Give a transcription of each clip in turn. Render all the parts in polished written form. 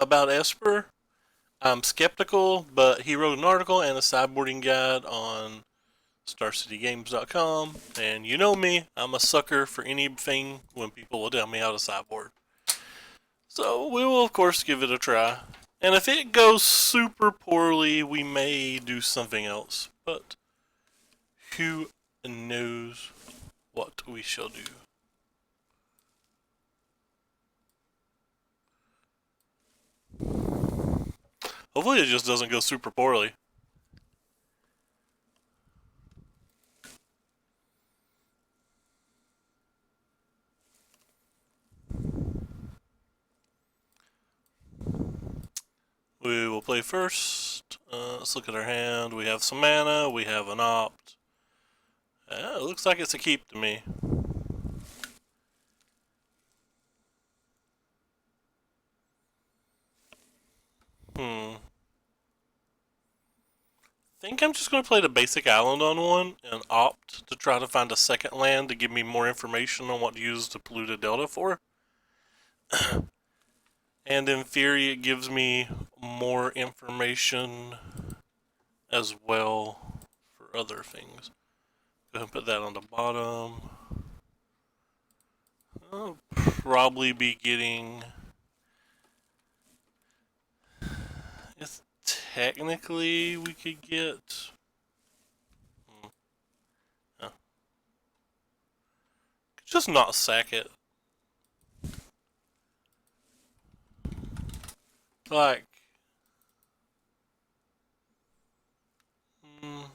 about Esper. I'm skeptical, but he wrote an article and a sideboarding guide on StarCityGames.com, and you know me, I'm a sucker for anything when people will tell me how to sideboard. So we will, of course, give it a try. And if it goes super poorly, we may do something else. But who knows what we shall do? Hopefully it just doesn't go super poorly. We will play first. Let's look at our hand. We have some mana. We have an opt. It looks like it's a keep to me. I think I'm just going to play the basic island on one and opt to try to find a second land to give me more information on what to use the polluted delta for. And in theory, it gives me more information as well for other things. Go ahead and put that on the bottom. I'll probably be getting. It's technically we could get. No. Just not sack it. Like. Mm,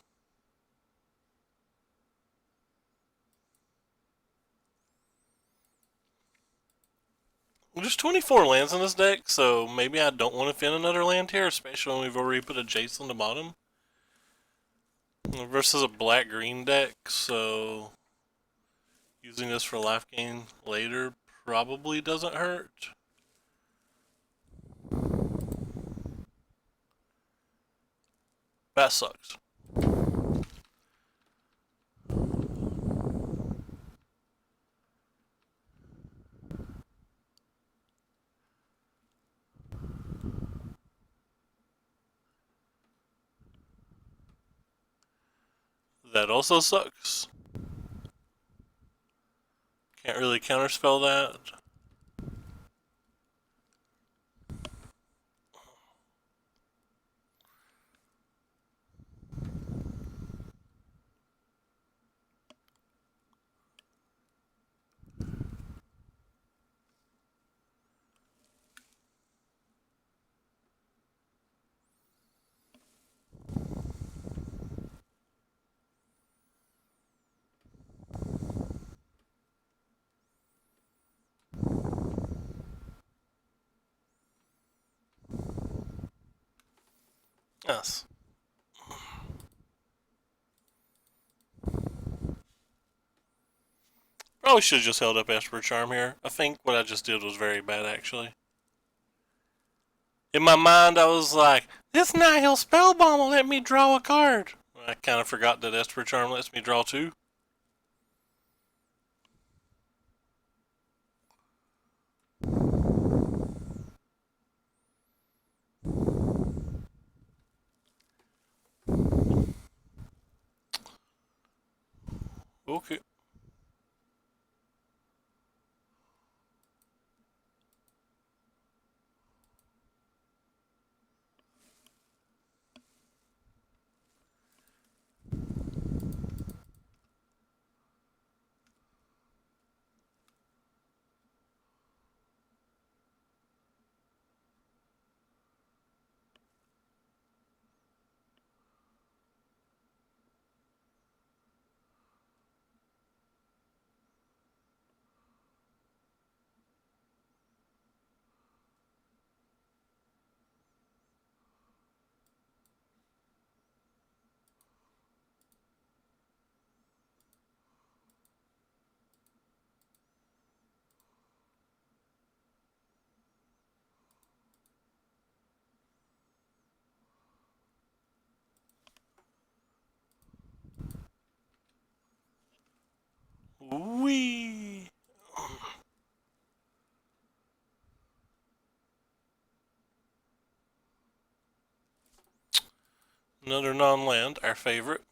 There's 24 lands in this deck, so maybe I don't want to fin another land here, especially when we've already put a Jace on the bottom. Versus a black-green deck, so using this for life gain later probably doesn't hurt. That sucks. That also sucks. Can't really counterspell that. Yes. Probably should have just held up Esper Charm here. I think what I just did was very bad, actually. In my mind, I was like, this Nihil Spellbomb will let me draw a card. I kind of forgot that Esper Charm lets me draw two. Okay. Another non-land, our favorite.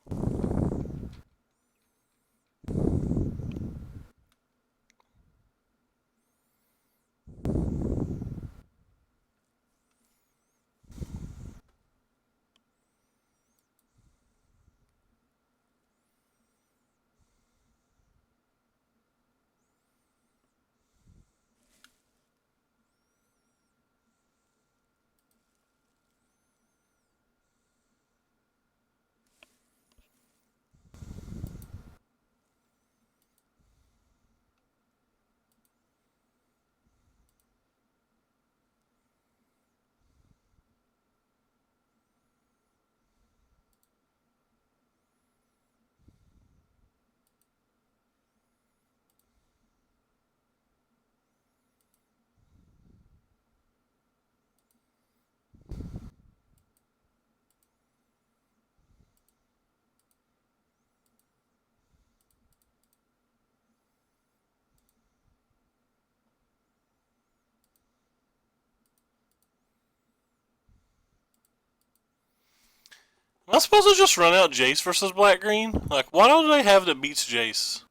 Am I supposed to just run out Jace versus Black Green? Like, what do they have that beats Jace?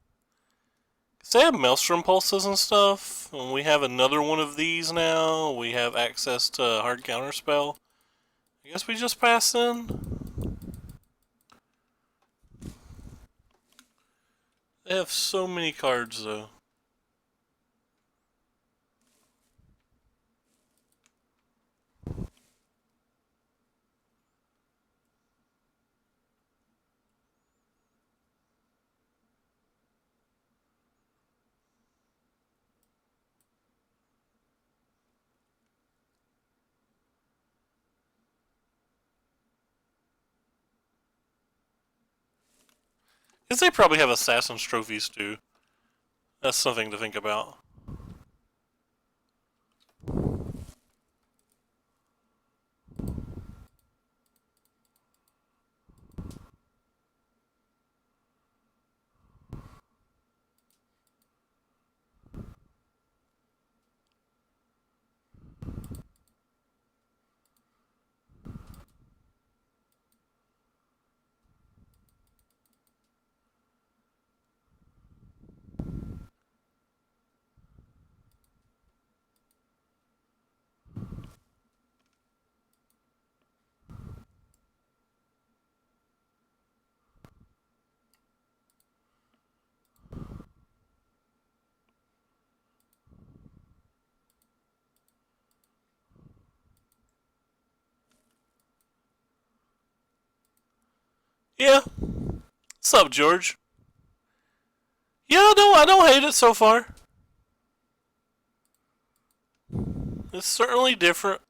Because they have Maelstrom Pulses and stuff, and we have another one of these now. We have access to Hard Counterspell. I guess we just pass in. They have so many cards, though. Because they probably have Assassin's Trophies, too. That's something to think about. Yeah. What's up, George? Yeah, I don't hate it so far. It's certainly different.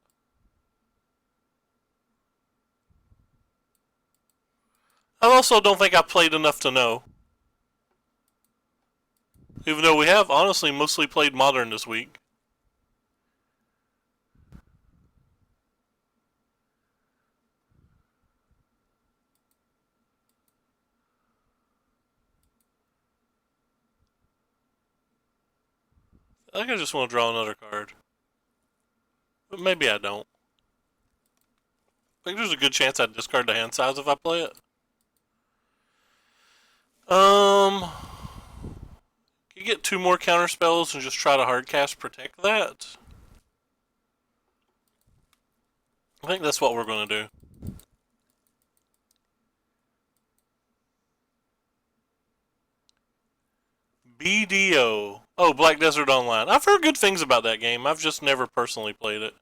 I also don't think I played enough to know. Even though we have, honestly, mostly played Modern this week. I think I just want to draw another card. But maybe I don't. I think there's a good chance I'd discard the hand size if I play it. Um, you get 2 more counter spells and just try to hardcast protect that. I think that's what we're going to do. BDO. Oh, Black Desert Online. I've heard good things about that game. I've just never personally played it.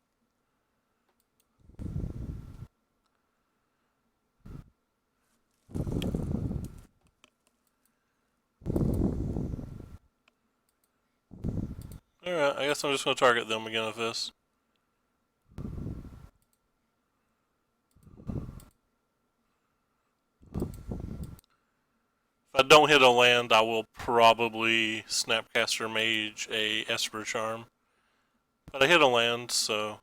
Alright, I guess I'm just going to target them again with this. If I don't hit a land, I will probably Snapcaster Mage a Esper Charm. But I hit a land, so...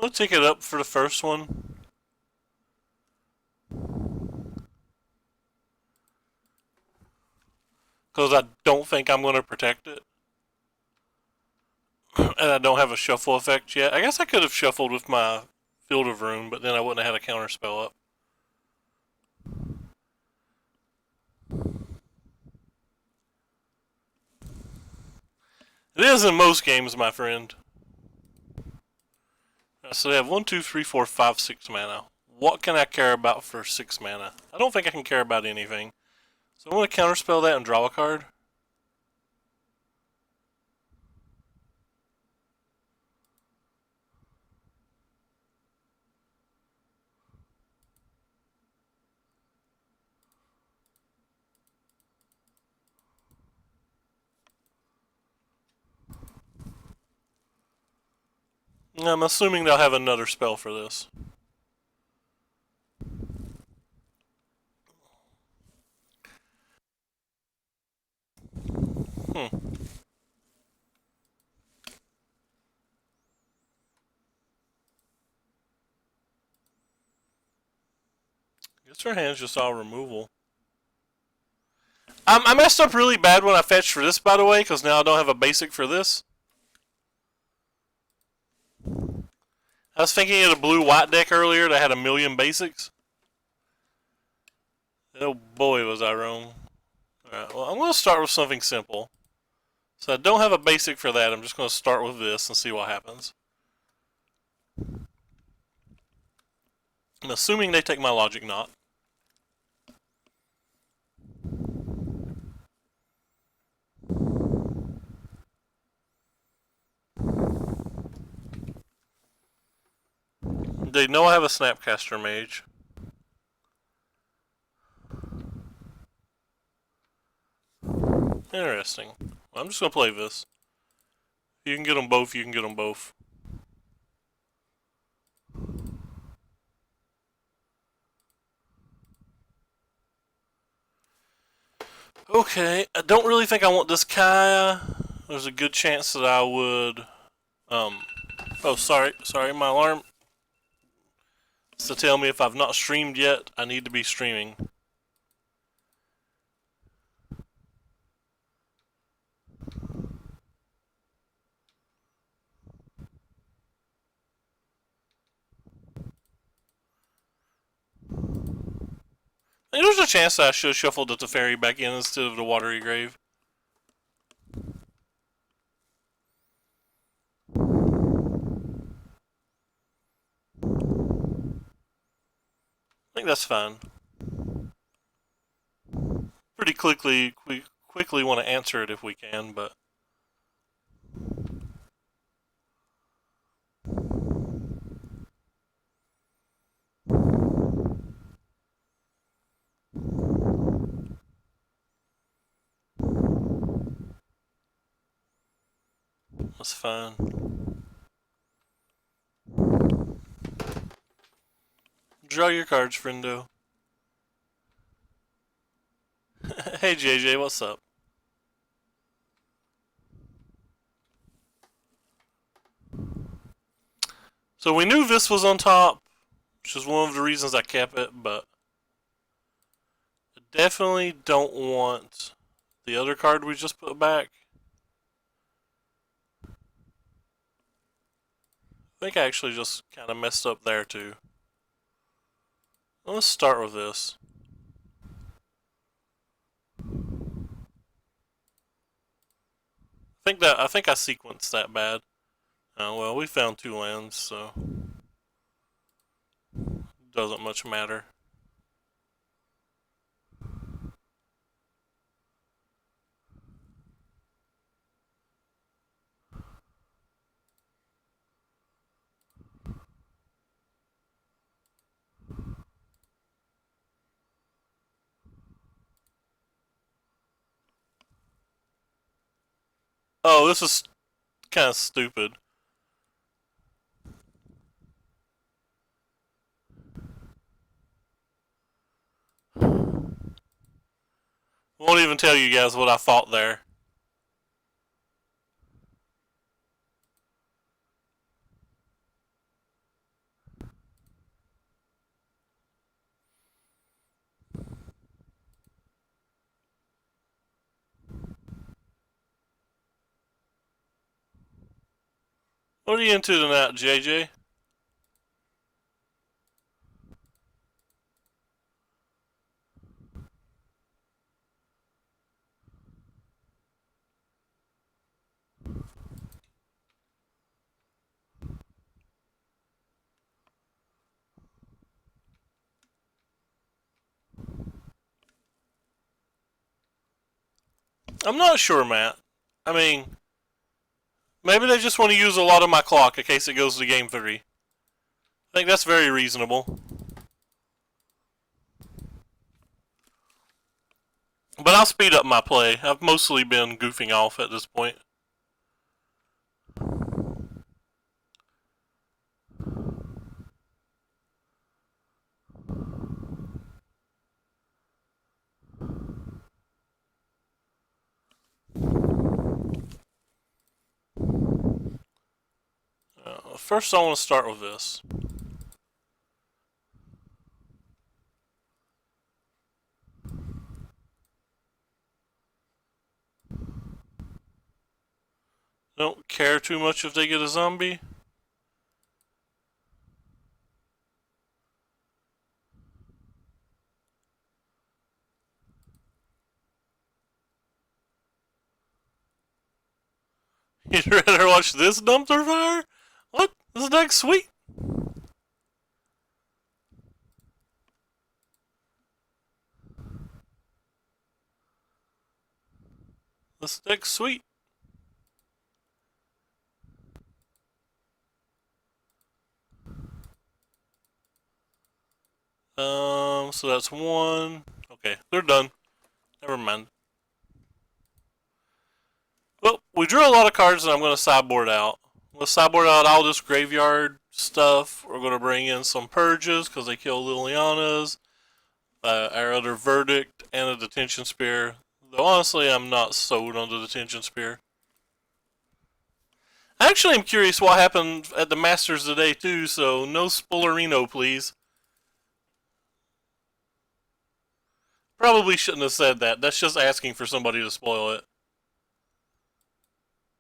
Let's take it up for the first one. Because I don't think I'm going to protect it. And I don't have a shuffle effect yet. I guess I could have shuffled with my Field of Ruin, but then I wouldn't have had a counter spell up. It is in most games, my friend. So they have 1, 2, 3, 4, 5, 6 mana. What can I care about for 6 mana? I don't think I can care about anything. So I'm going to counterspell that and draw a card. I'm assuming they'll have another spell for this. Guess her hand's just all removal. I messed up really bad when I fetched for this, by the way, because now I don't have a basic for this. I was thinking of a blue-white deck earlier that had a million basics. Oh boy, was I wrong. Alright, well, I'm going to start with something simple. So I don't have a basic for that. I'm just going to start with this and see what happens. I'm assuming they take my Logic Knot. They know I have a Snapcaster Mage. Interesting. Well, I'm just going to play this. If you can get them both, you can get them both. Okay, I don't really think I want this Kaya. There's a good chance that I would... Oh, sorry, my alarm. It's to tell me if I've not streamed yet, I need to be streaming. There's a chance that I should have shuffled the Teferi back in instead of the Watery Grave. I think that's fine. Pretty quickly, we quickly want to answer it if we can, but... That's fine. Draw your cards, friendo. Hey JJ, what's up? So we knew this was on top, which is one of the reasons I kept it, but I definitely don't want the other card we just put back. I think I actually just kind of messed up there too. Let's start with this. I think I sequenced that bad. Oh well, we found 2 lands, so doesn't much matter. Oh, this is kind of stupid. Won't even tell you guys what I thought there. What are you into tonight, JJ? I'm not sure, Matt. I mean, maybe they just want to use a lot of my clock in case it goes to game 3. I think that's very reasonable. But I'll speed up my play. I've mostly been goofing off at this point. First, I want to start with this. Don't care too much if they get a zombie. You'd rather watch this dumpster fire? What? This deck's sweet. This deck's sweet. So that's one. Okay, they're done. Never mind. Well, we drew a lot of cards and I'm going to sideboard out. Let's sideboard out all this graveyard stuff. We're going to bring in some purges because they kill Liliana's, our other verdict, and a detention spear. Though honestly, I'm not sold on the detention spear. I actually am curious what happened at the Masters today too, so no spoilerino, please. Probably shouldn't have said that. That's just asking for somebody to spoil it.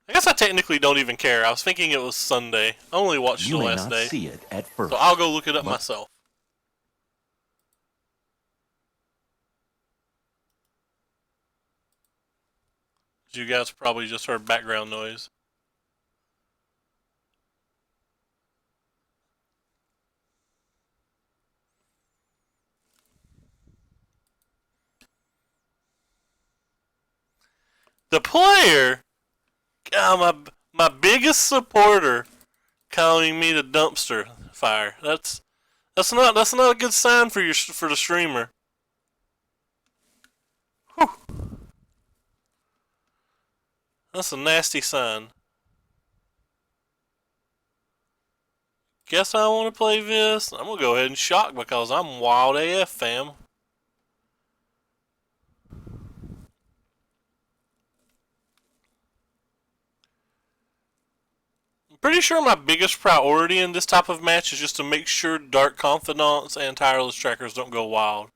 I guess I technically don't even care. I was thinking it was Sunday. I only watched the last day. See it at first, so I'll go look it up myself. You guys probably just heard background noise. The player, my biggest supporter, calling me the dumpster fire. That's not a good sign for the streamer. Whew. That's a nasty sign. Guess I want to play this. I'm gonna go ahead and shock because I'm wild AF, fam. I'm pretty sure my biggest priority in this type of match is just to make sure Dark Confidants and Tireless Trackers don't go wild.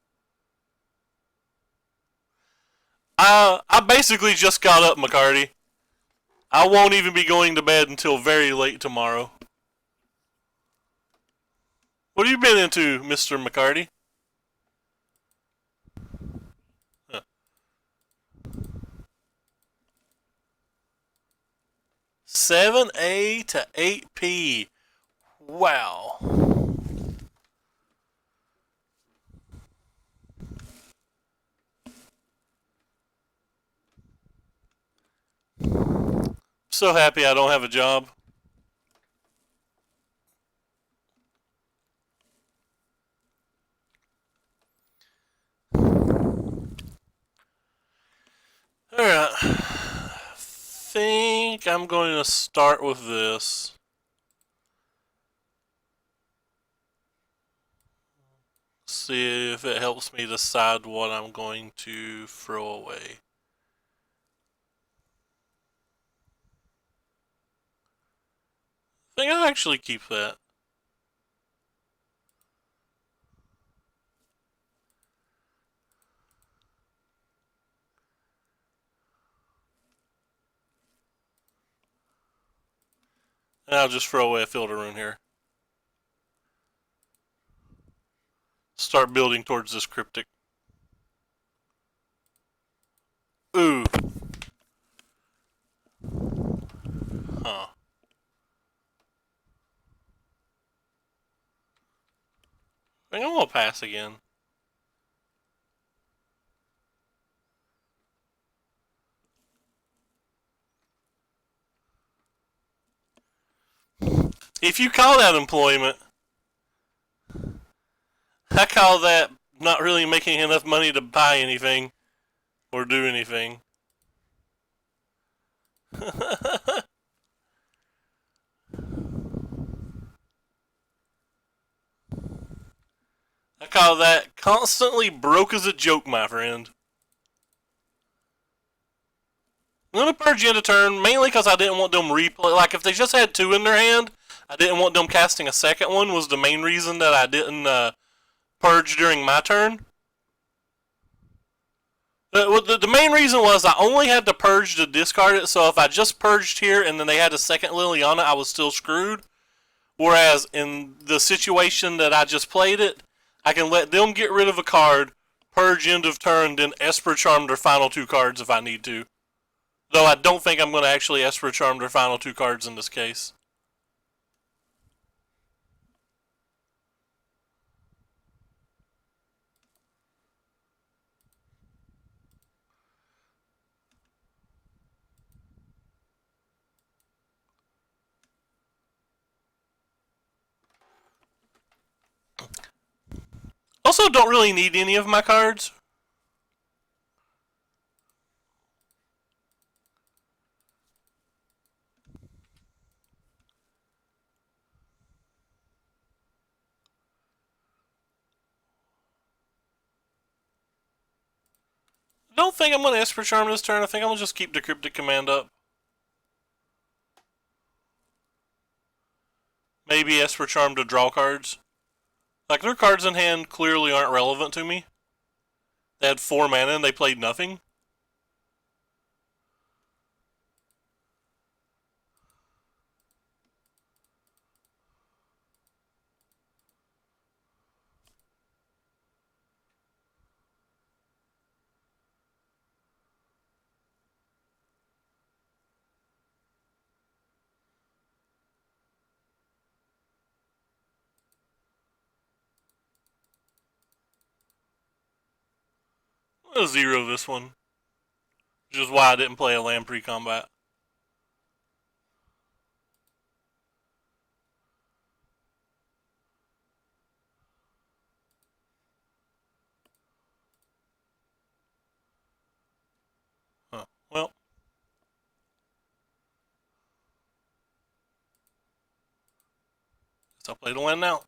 I basically just got up, McCarty. I won't even be going to bed until very late tomorrow. What have you been into, Mr. McCarty? Huh. 7A to 8P. Wow. So happy I don't have a job. Alright. Think I'm going to start with this. See if it helps me decide what I'm going to throw away. I think I'll actually keep that. And I'll just throw away a filter rune here. Start building towards this cryptic. Ooh. Huh. I think I'm gonna pass again. If you call that employment, I call that not really making enough money to buy anything or do anything. I call that constantly broke as a joke, my friend. I'm gonna purge end of turn mainly because I didn't want them replay. Like if they just had two in their hand, I didn't want them casting a second one. Was the main reason that I didn't purge during my turn. The main reason was I only had to purge to discard it. So if I just purged here and then they had a second Liliana, I was still screwed. Whereas in the situation that I just played it, I can let them get rid of a card, purge end of turn, then Esper Charm their final two cards if I need to. Though I don't think I'm going to actually Esper Charm their final two cards in this case. Also, don't really need any of my cards. Don't think I'm going to Esper Charm this turn. I think I'm going to just keep the Cryptic Command up. Maybe Esper Charm to draw cards. Like, their cards in hand clearly aren't relevant to me. They had 4 mana and they played nothing. I'm going to 0 this one. Which is why I didn't play a land pre-combat. Huh. Well. Guess I'll play the land now.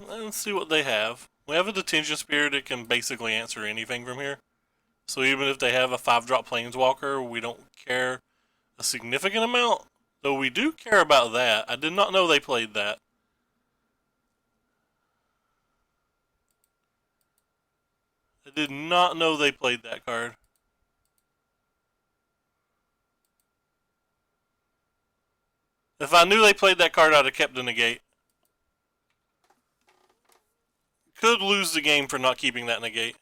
Let's see what they have. We have a Detention Spirit that can basically answer anything from here. So even if they have a 5-drop Planeswalker, we don't care a significant amount. Though we do care about that. I did not know they played that. I did not know they played that card. If I knew they played that card, I'd have kept the negate. Could lose the game for not keeping that negate.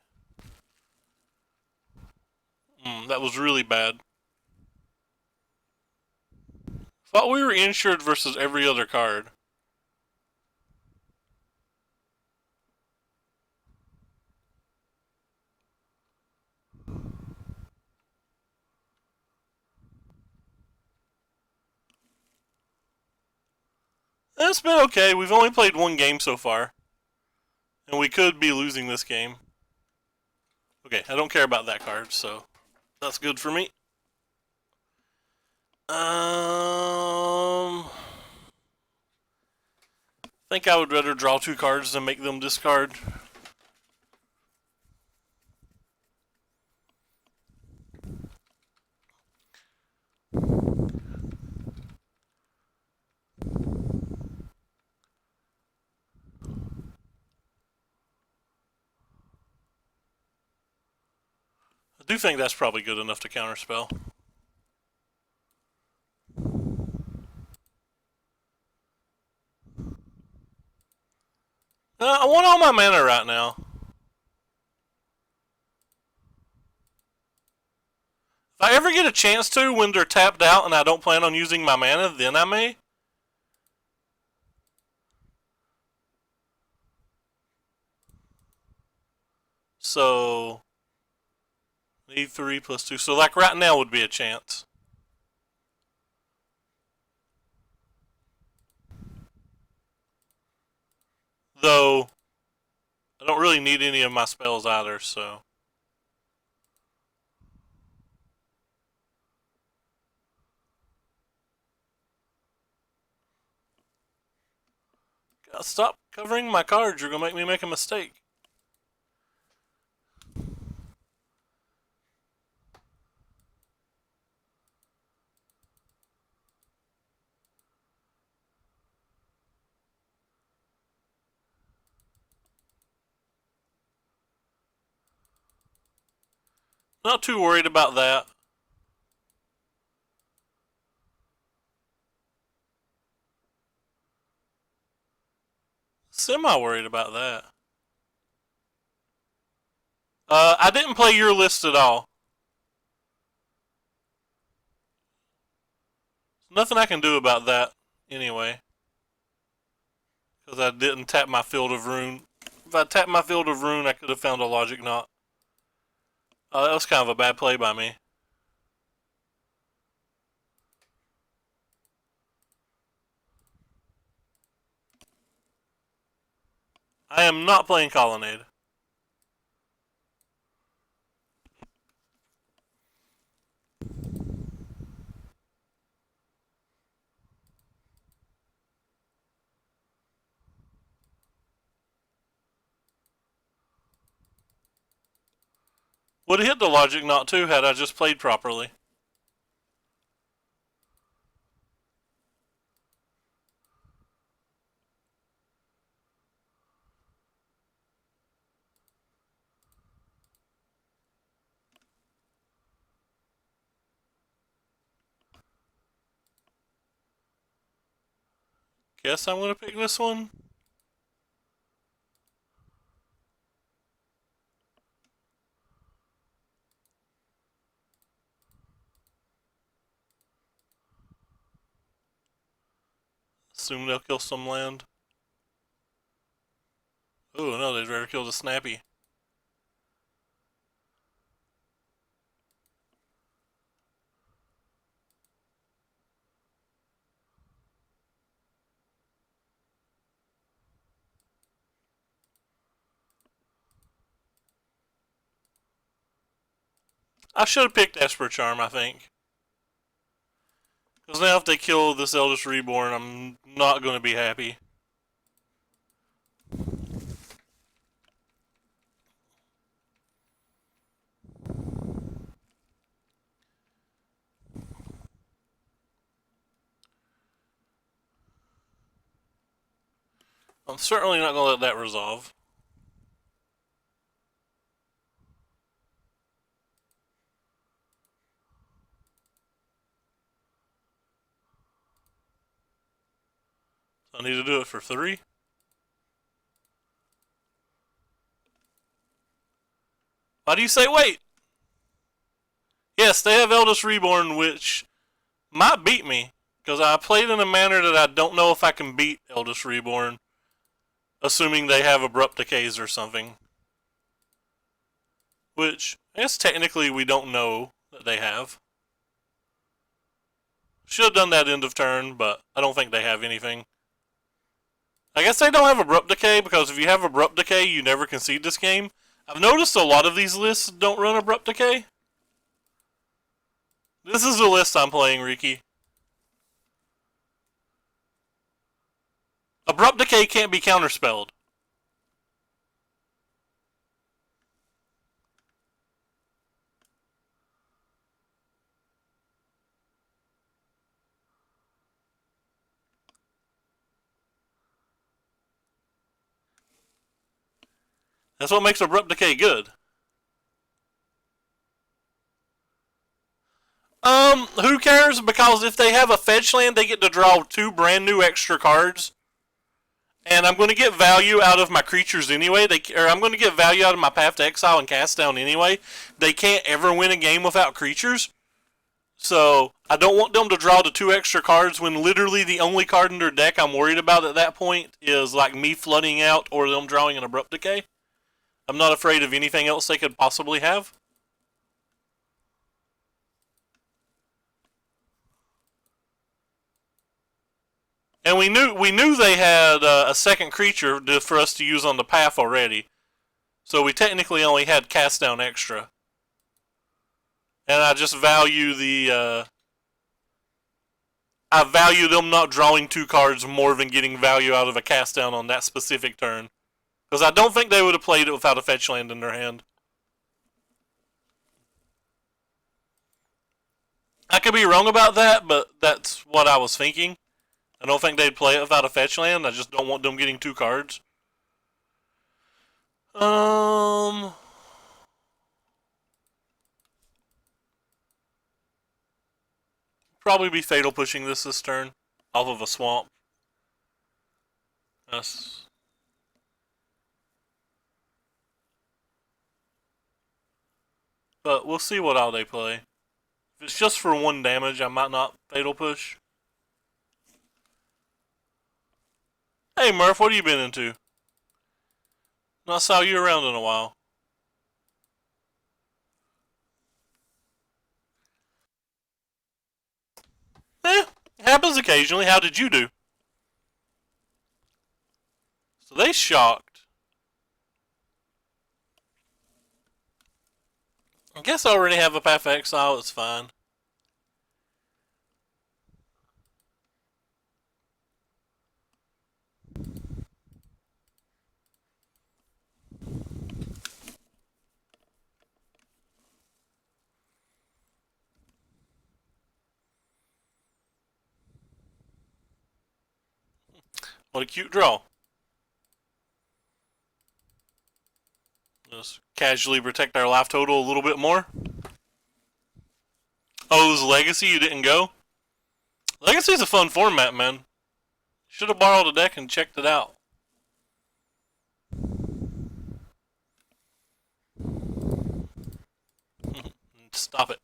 That was really bad. Thought we were insured versus every other card. It's been okay. We've only played one game so far. And we could be losing this game. Okay, I don't care about that card, so that's good for me. I think I would rather draw 2 cards than make them discard. I do think that's probably good enough to counterspell. want all my mana right now. If I ever get a chance to when they're tapped out and I don't plan on using my mana, then I may. So, need 3 plus 2. So, like right now would be a chance. Though, I don't really need any of my spells either, so. Gotta stop covering my cards, you're gonna make me make a mistake. Not too worried about that. Semi-worried about that. I didn't play your list at all. Nothing I can do about that, anyway. Because I didn't tap my Field of Rune. If I tapped my Field of Rune, I could have found a Logic Knot. That was kind of a bad play by me. I am not playing Colonnade. Would have hit the Logic Knot too had I just played properly. Guess I'm going to pick this one. Assume they'll kill some land. Oh no, they'd rather kill the Snappy. I should have picked Esper Charm, I think. Because now if they kill this Eldest Reborn, I'm not going to be happy. I'm certainly not going to let that resolve. I need to do it for 3. Why do you say wait? Yes, they have Eldest Reborn, which might beat me. Because I played in a manner that I don't know if I can beat Eldest Reborn. Assuming they have Abrupt Decays or something. Which, I guess technically we don't know that they have. Should have done that end of turn, but I don't think they have anything. I guess they don't have Abrupt Decay, because if you have Abrupt Decay, you never concede this game. I've noticed a lot of these lists don't run Abrupt Decay. This is the list I'm playing, Riki. Abrupt Decay can't be counterspelled. That's what makes Abrupt Decay good. Who cares? Because if they have a fetch land, they get to draw 2 brand new extra cards. And I'm going to get value out of my creatures anyway. I'm going to get value out of my Path to Exile and Cast Down anyway. They can't ever win a game without creatures. So I don't want them to draw the 2 extra cards when literally the only card in their deck I'm worried about at that point is like me flooding out or them drawing an Abrupt Decay. I'm not afraid of anything else they could possibly have. And we knew they had a second creature for us to use on the path already. So we technically only had Cast Down extra. And I just value I value them not drawing 2 cards more than getting value out of a Cast Down on that specific turn. Because I don't think they would have played it without a fetch land in their hand. I could be wrong about that, but that's what I was thinking. I don't think they'd play it without a fetch land. I just don't want them getting 2 cards. Probably be Fatal Pushing this turn off of a swamp. Yes. But we'll see what all they play. If it's just for 1 damage, I might not Fatal Push. Hey Murph, what have you been into? Not saw you around in a while. Eh, happens occasionally. How did you do? So they shocked. I guess I already have a Path of Exile, it's fine. What a cute draw. Just casually protect our life total a little bit more. Oh, it was Legacy? You didn't go? Legacy's a fun format, man. Should have borrowed a deck and checked it out. Stop it.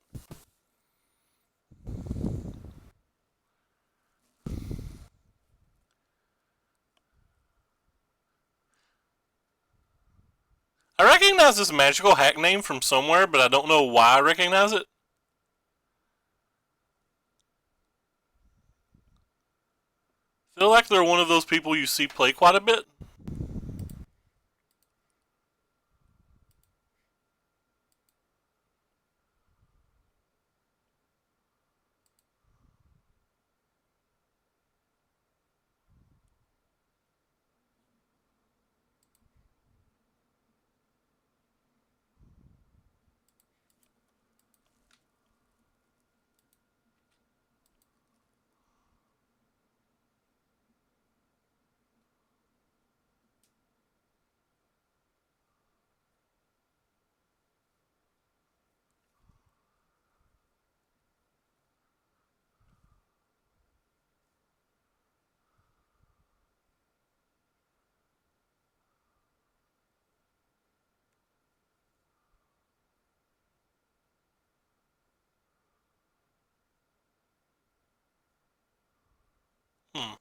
I recognize this magical hack name from somewhere, but I don't know why I recognize it. Feel like they're one of those people you see play quite a bit. Hmm.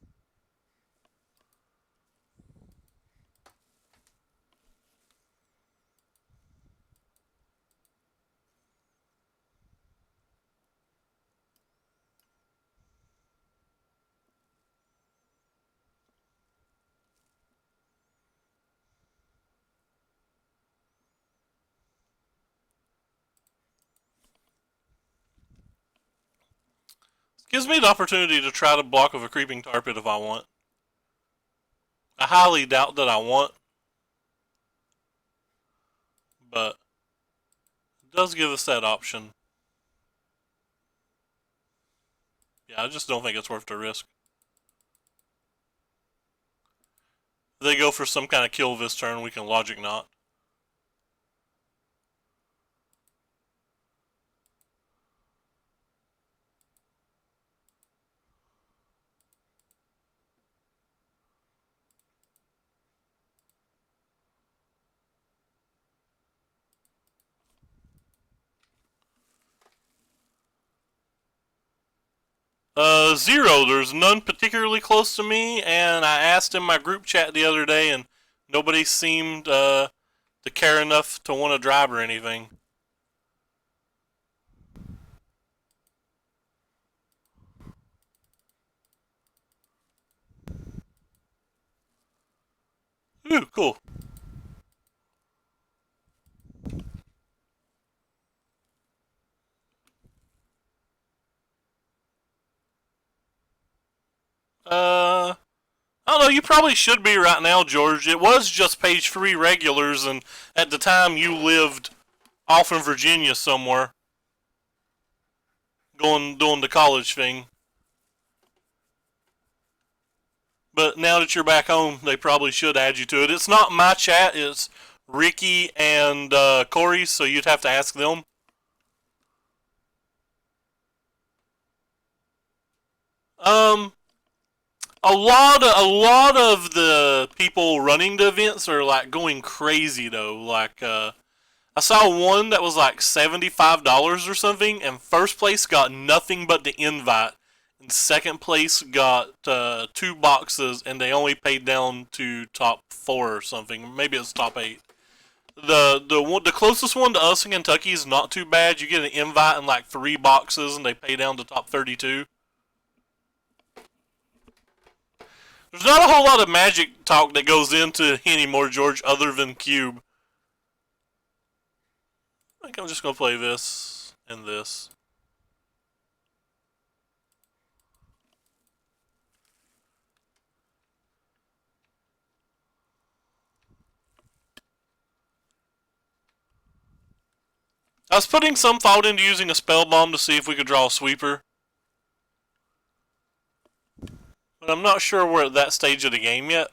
Gives me the opportunity to try to block with a Creeping Tar Pit if I want. I highly doubt that I want, but it does give us that option. Yeah, I just don't think it's worth the risk. If they go for some kind of kill this turn, we can Logic Knot. Zero. There's none particularly close to me, and I asked in my group chat the other day, and nobody seemed to care enough to want to drive or anything. Ooh, cool. I don't know. You probably should be right now, George. It was just page 3 regulars, and at the time you lived off in Virginia somewhere, going doing the college thing. But now that you're back home, they probably should add you to it. It's not my chat; it's Ricky and Corey's, so you'd have to ask them. Um, a lot of the people running the events are like going crazy though. Like I saw one that was like $75 or something, and first place got nothing but the invite, and second place got 2 boxes, and they only paid down to top 4 or something. Maybe it's top 8. The closest one to us in Kentucky is not too bad. You get an invite and like 3 boxes, and they pay down to top 32. There's not a whole lot of magic talk that goes into anymore, George, other than Cube. I think I'm just gonna play this and this. I was putting some thought into using a spell bomb to see if we could draw a sweeper, but I'm not sure we're at that stage of the game yet.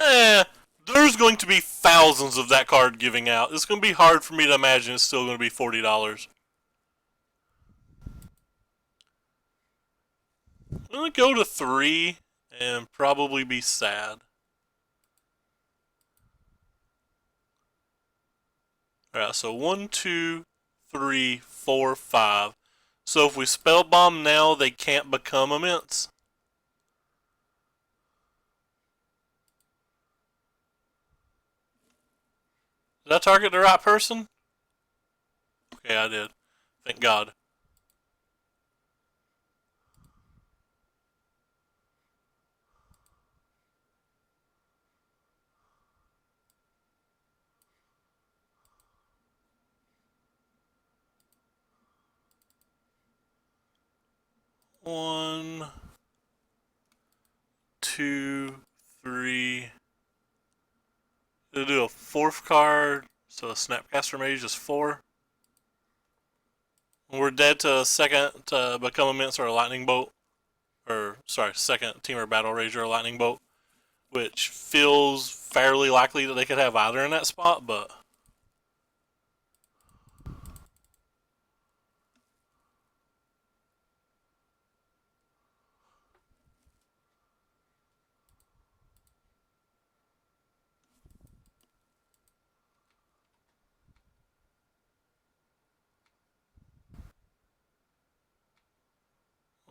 Eh, there's going to be thousands of that card giving out. It's going to be hard for me to imagine it's still going to be $40. I'm going to go to 3 and probably be sad. Alright, so 1, 2, 3, 4, 5. So if we spell bomb now, they can't become immense. Did I target the right person? Okay, I did. Thank God. One, two, three. It'll do a 4th card, so a Snapcaster Mage is 4. We're dead to a second to become immense or a lightning bolt. Or, sorry, second Teamer Battle Rage or a lightning bolt. Which feels fairly likely that they could have either in that spot, but.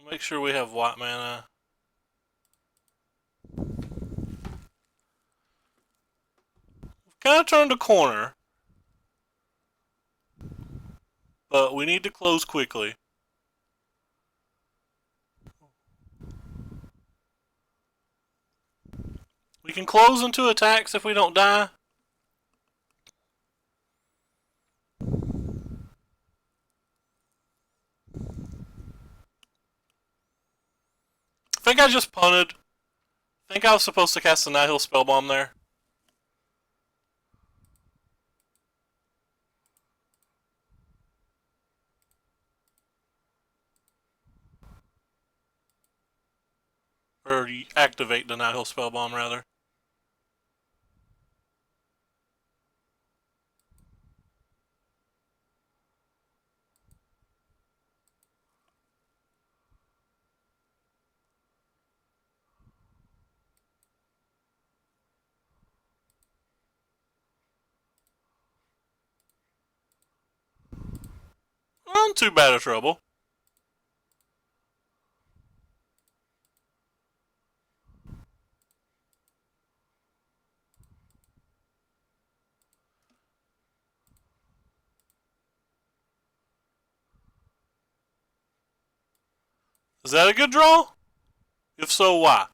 Make sure we have white mana. Kind of turned a corner, but we need to close quickly. We can close into attacks if we don't die. I think I just punted. I think I was supposed to cast the Nihil Spellbomb there. Or activate the Nihil Spellbomb, rather. Not too bad of trouble. Is that a good draw? If so, why?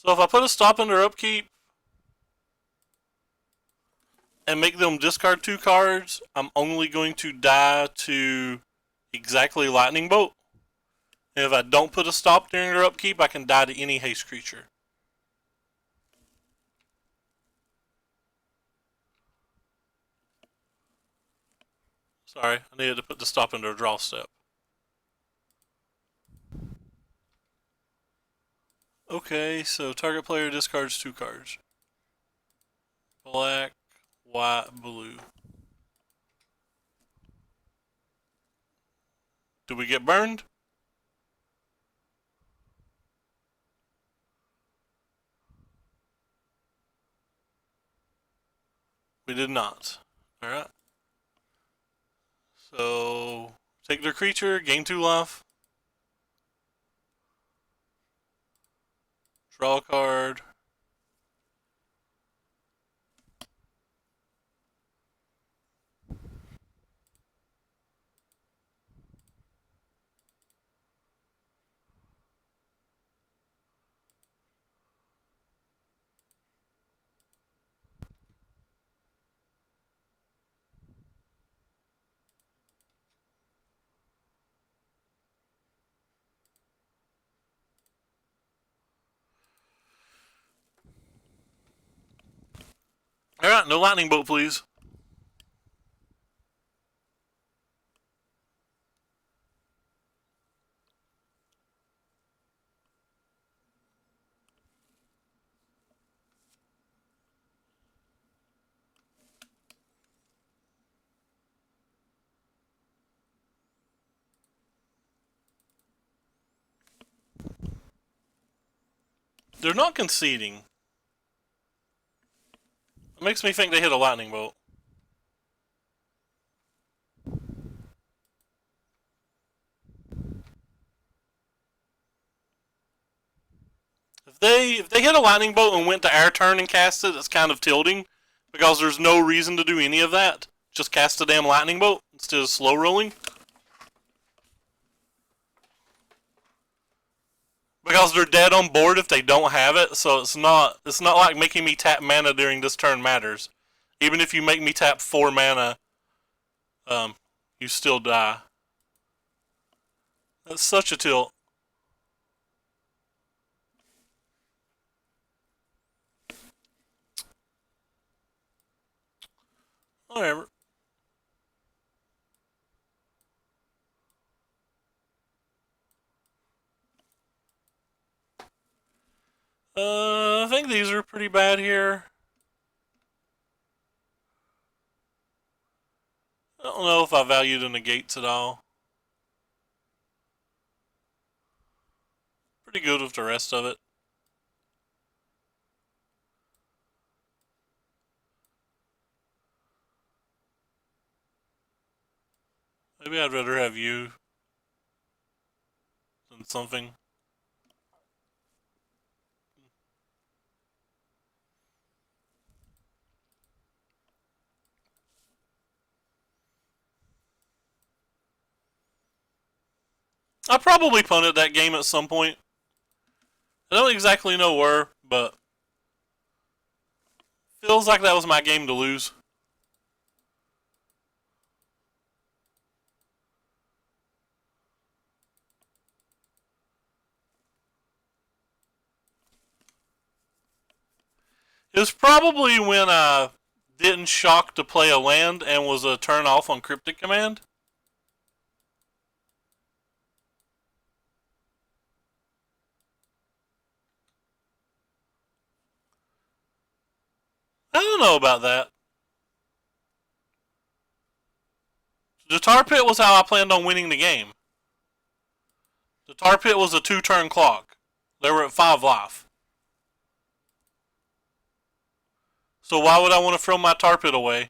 So if I put a stop in their upkeep and make them discard 2 cards, I'm only going to die to exactly Lightning Bolt. And if I don't put a stop during their upkeep, I can die to any haste creature. Sorry, I needed to put the stop in their draw step. Okay, so target player discards 2 cards. Black, white, blue. Did we get burned? We did not. Alright. So, take their creature, gain 2 life. Draw a card. Alright, no lightning bolt, please. They're not conceding. It makes me think they hit a lightning bolt. If they hit a lightning bolt and went to our turn and cast it, it's kind of tilting because there's no reason to do any of that. Just cast a damn lightning bolt instead of slow rolling. Because they're dead on board if they don't have it, so it's not like making me tap mana during this turn matters. Even if you make me tap 4 mana, you still die. That's such a tilt. Whatever. I think these are pretty bad here. I don't know if I value the negates at all. Pretty good with the rest of it. Maybe I'd rather have you than something. I probably punted that game at some point. I don't exactly know where, but Feels like that was my game to lose. It was probably when I didn't shock to play a land and was a turn off on Cryptic Command. I don't know about that. The Tar Pit was how I planned on winning the game. The Tar Pit was a 2-turn clock. They were at 5 life. So why would I want to throw my Tar Pit away?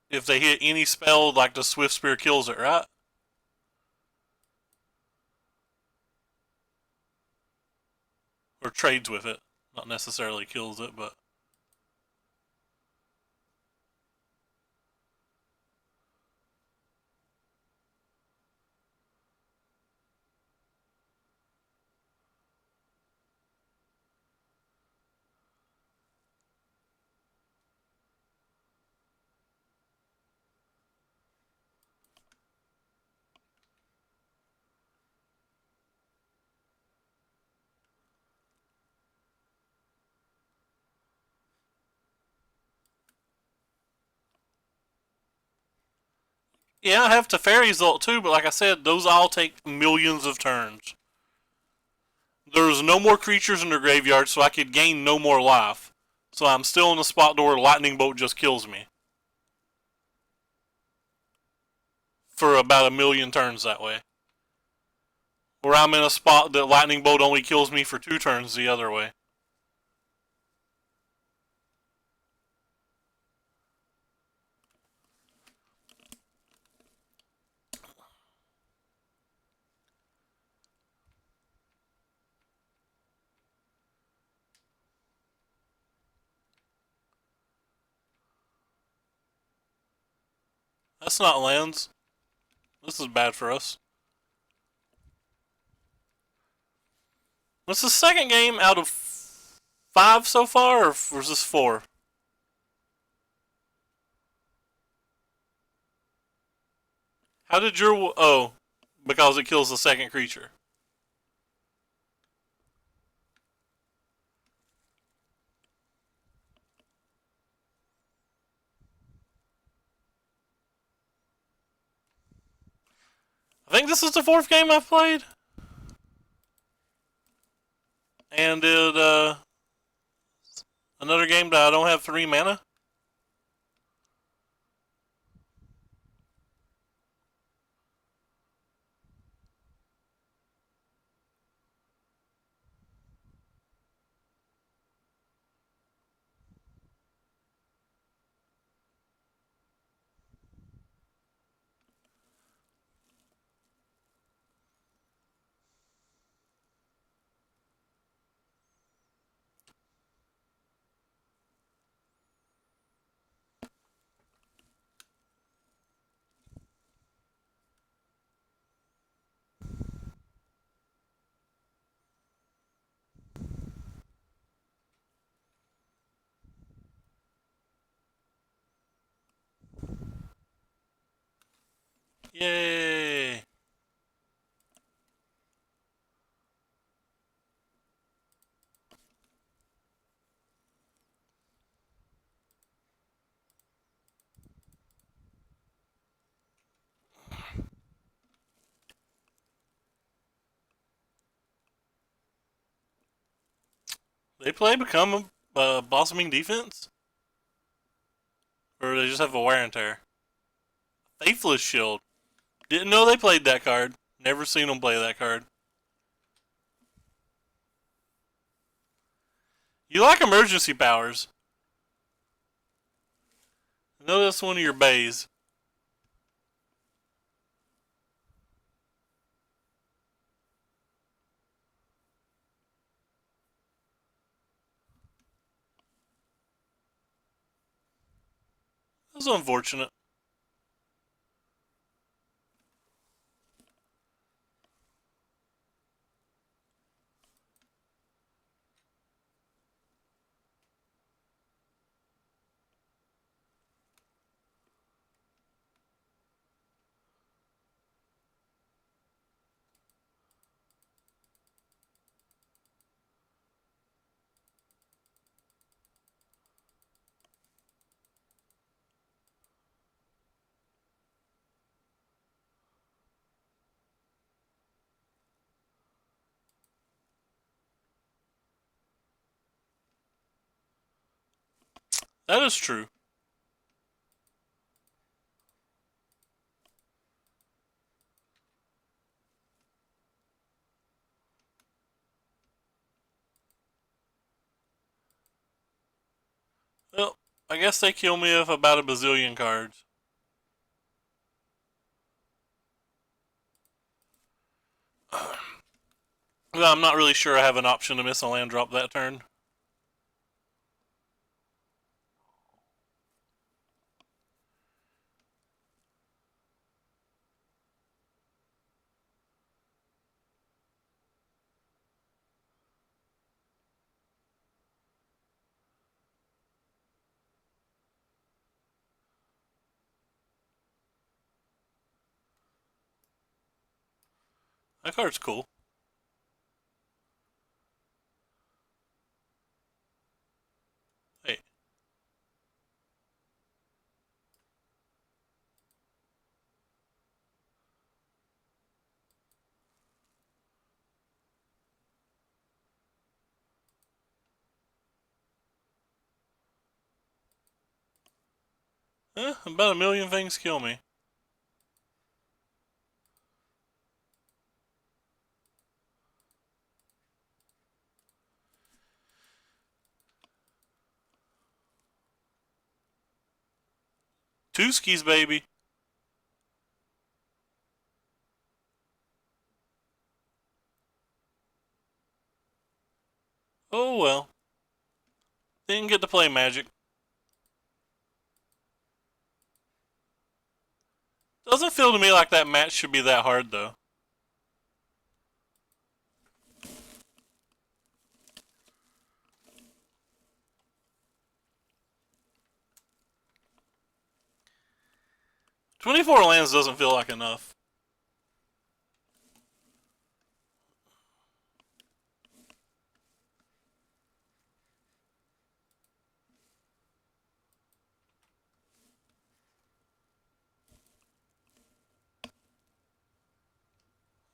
If they hit any spell, like the Swift Spear kills it, right? Or trades with it. Not necessarily kills it, but... Yeah, I have Teferi's ult too, but like I said, those all take millions of turns. There's no more creatures in the graveyard, so I could gain no more life. So I'm still in a spot where Lightning Bolt just kills me. For about a million turns that way. Where I'm in a spot that Lightning Bolt only kills me for 2 turns the other way. That's not lands. This is bad for us. What's the second game out of 5 so far, or was this 4? How did your... Oh, because it kills the second creature. I think this is the 4th game I've played. And another game that I don't have 3 mana. Yay! They play Become a Blossoming Defense? Or they just have a Wear and Tear? Faithless Shield. Didn't know they played that card. Never seen them play that card. You like emergency powers. I know that's one of your bays. That's unfortunate. That is true. Well, I guess they kill me with about a bazillion cards. Well, I'm not really sure I have an option to miss a land drop that turn. That card's cool. Hey, about a million things kill me. Two skis, baby. Oh well. Didn't get to play Magic. Doesn't feel to me like that match should be that hard, though. 24 lands doesn't feel like enough.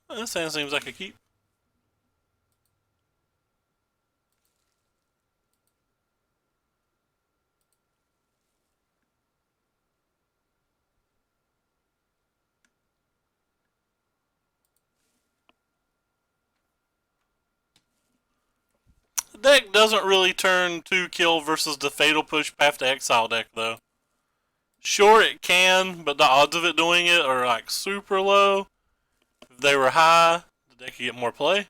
This hand seems like a keep. The deck doesn't really turn 2 kill versus the Fatal Push Path to Exile deck, though. Sure, it can, but the odds of it doing it are like super low. If they were high, the deck could get more play.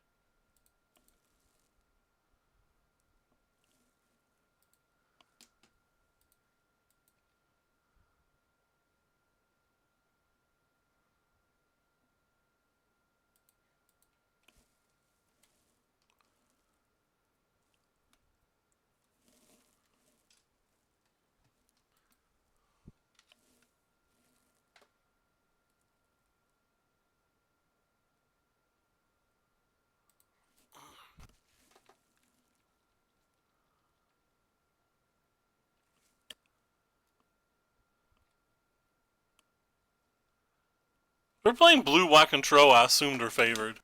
If we're playing blue-white control, I assume they're favored.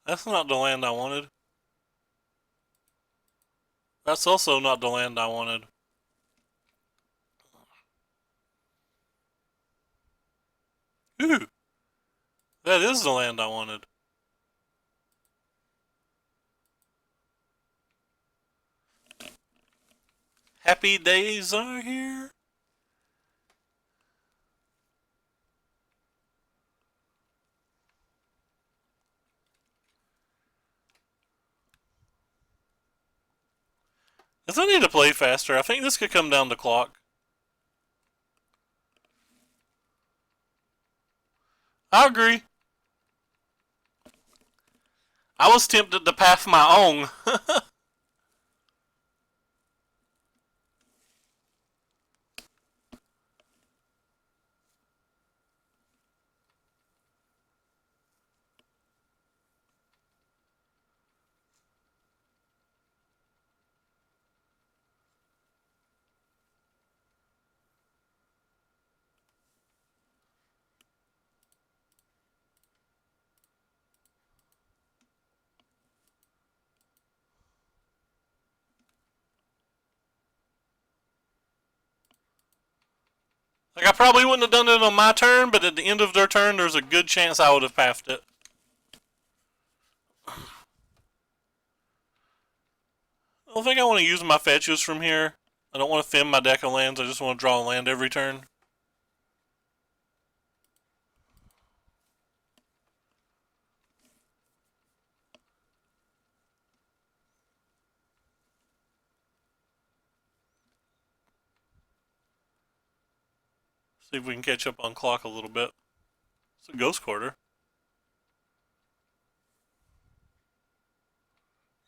That's not the land I wanted. That's also not the land I wanted. Ooh, that is the land I wanted. Happy days are here. Guess I need to play faster. I think this could come down to clock. I agree. I was tempted to path my own. Like, I probably wouldn't have done it on my turn, but at the end of their turn, there's a good chance I would have pathed it. I don't think I want to use my fetches from here. I don't want to thin my deck of lands. I just want to draw a land every turn. See if we can catch up on clock a little bit. It's a ghost quarter.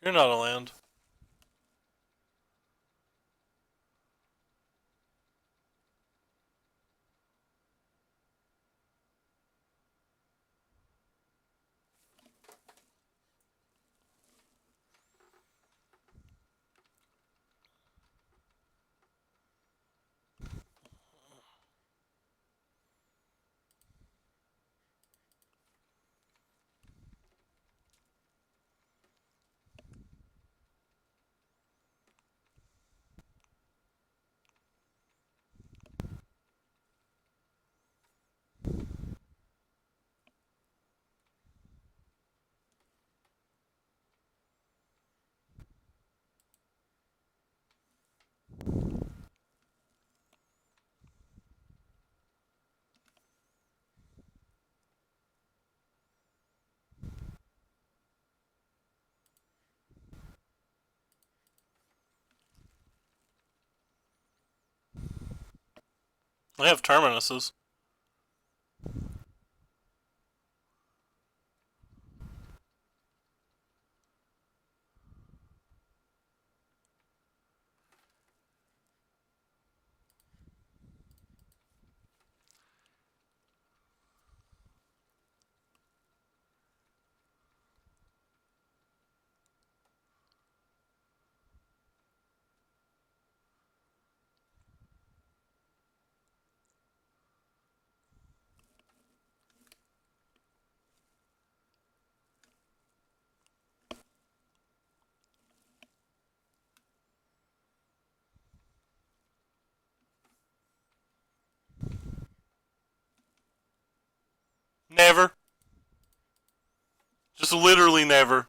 You're not a land. I have terminuses. Never. Just literally never.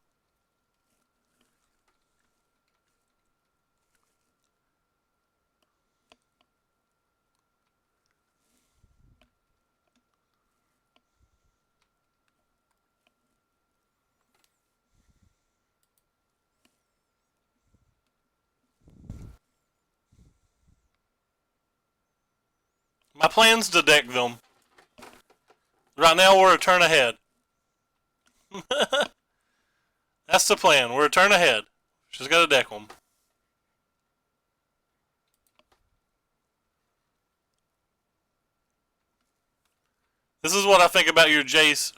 My plan's to deck them. Right now, we're a turn ahead. That's the plan. We're a turn ahead. Just gotta deck them. This is what I think about your Jace.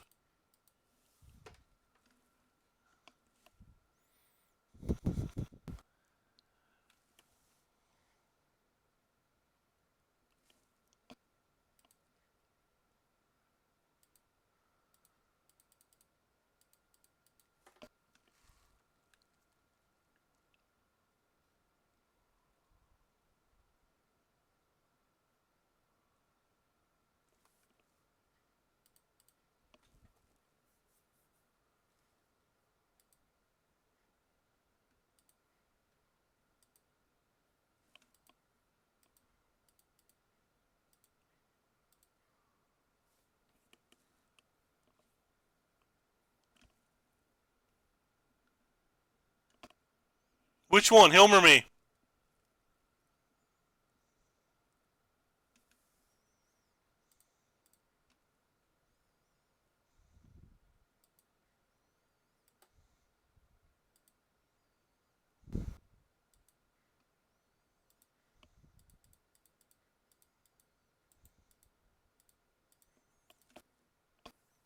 Which one, him or me?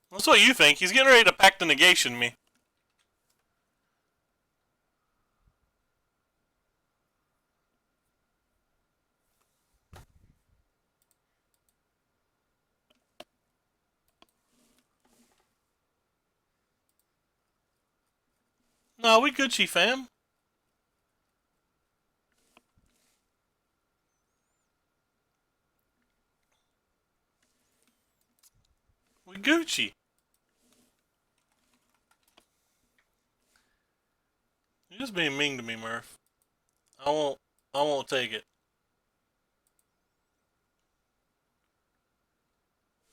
That's what you think. He's getting ready to pack the negation me. No, we Gucci, fam. We Gucci. You're just being mean to me, Murph. I won't. I won't take it.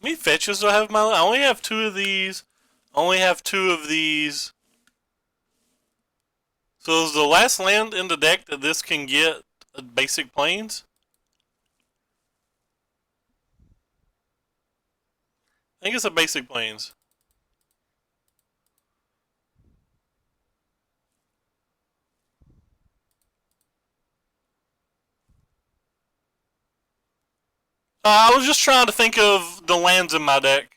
Me fetches do I have my? I only have two of these. I only have two of these. So is the last land in the deck that this can get basic planes? I think it's a basic planes. I was just trying to think of the lands in my deck.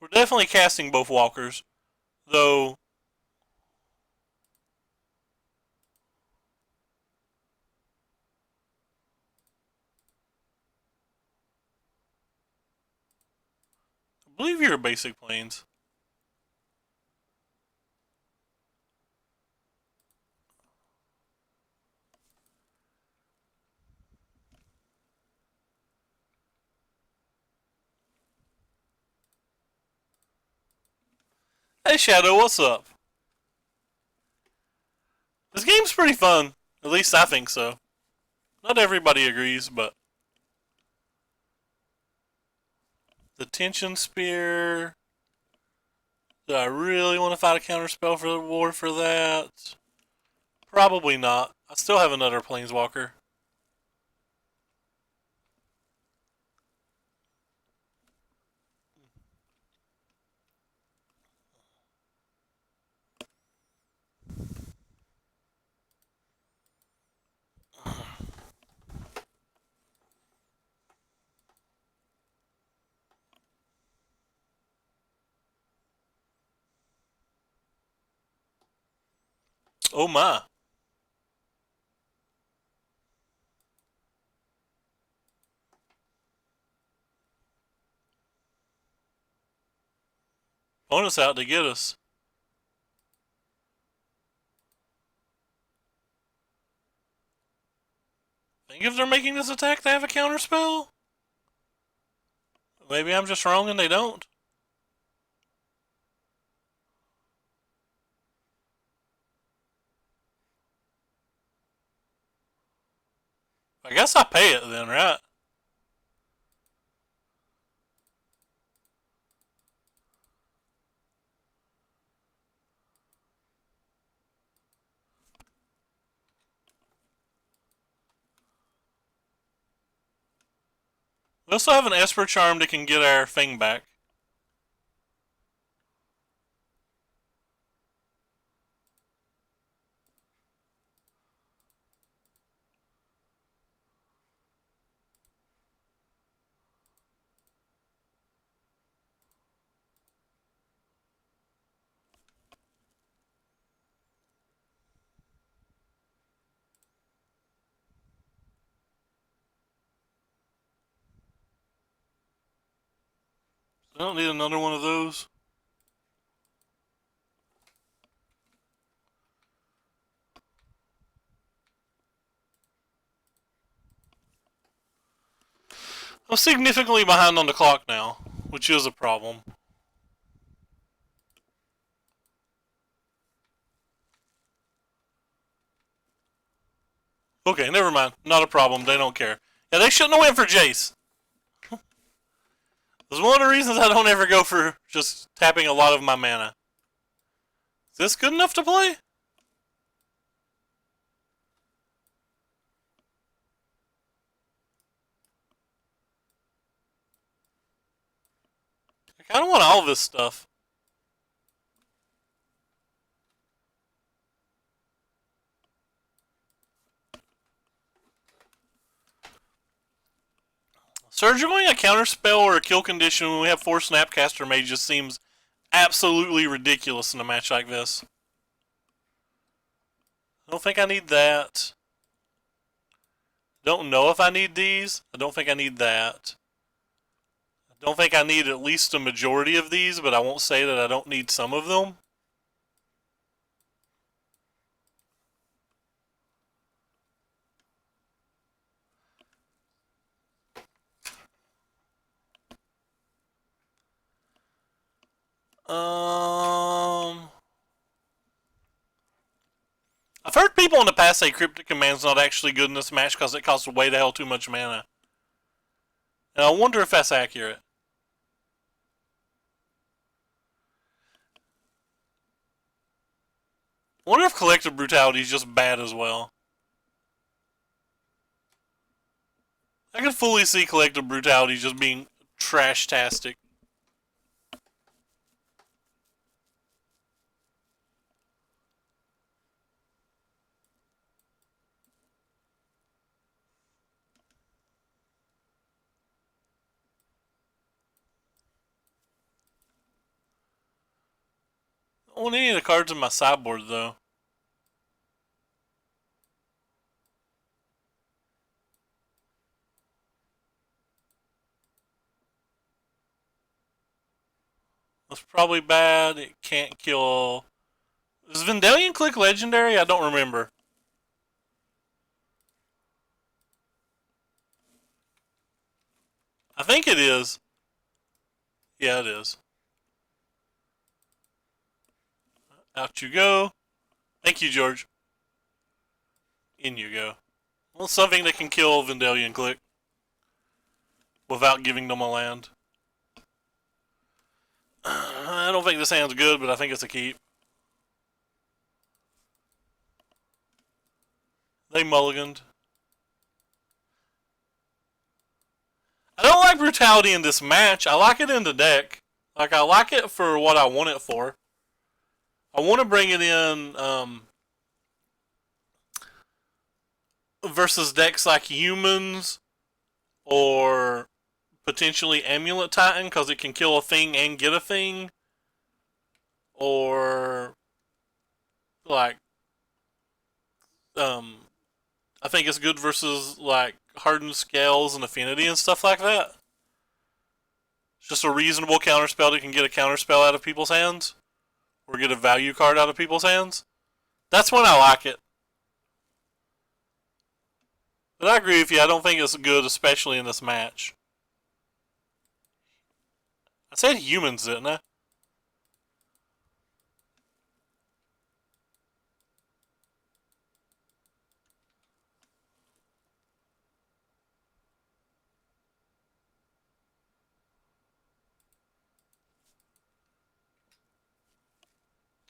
We're definitely casting both walkers, though. I believe you're a basic planes. Hey Shadow, what's up? This game's pretty fun. At least I think so. Not everybody agrees, but the tension spear. Do I really want to fight a counterspell for the war for that? Probably not. I still have another planeswalker. Oh my. Bonus out to get us. Think if they're making this attack, they have a counterspell? Maybe I'm just wrong and they don't. I guess I pay it then, right? We also have an Esper charm that can get our thing back. I don't need another one of those. I'm significantly behind on the clock now, which is a problem. Okay, never mind. Not a problem. They don't care. Yeah, they shouldn't have went for Jace. That's one of the reasons I don't ever go for just tapping a lot of my mana. Is this good enough to play? I kind of want all this stuff. Surging a counterspell or a kill condition when we have 4 Snapcaster Mages seems absolutely ridiculous in a match like this. I don't think I need that. Don't know if I need these. I don't think I need that. I don't think I need at least a majority of these, but I won't say that I don't need some of them. I've heard people in the past say Cryptic Command's not actually good in this match because it costs way the hell too much mana. And I wonder if that's accurate. I wonder if Collective Brutality is just bad as well. I can fully see Collective Brutality just being trash-tastic. I don't want any of the cards in my sideboard, though. That's probably bad. It can't kill... Is Vendalion Click legendary? I don't remember. I think it is. Yeah, it is. Out you go. Thank you, George. In you go. Well, something that can kill Vendalion Click without giving them a land. I don't think this hand's good, but I think it's a keep. They mulliganed. I don't like Brutality in this match. I like it in the deck. Like, I like it for what I want it for. I want to bring it in versus decks like Humans or potentially Amulet Titan because it can kill a thing and get a thing. Or like I think it's good versus like Hardened Scales and Affinity and stuff like that. It's just a reasonable counterspell that can get a counterspell out of people's hands or get a value card out of people's hands. That's when I like it. But I agree with you. I don't think it's good, especially in this match. I said Humans, didn't I?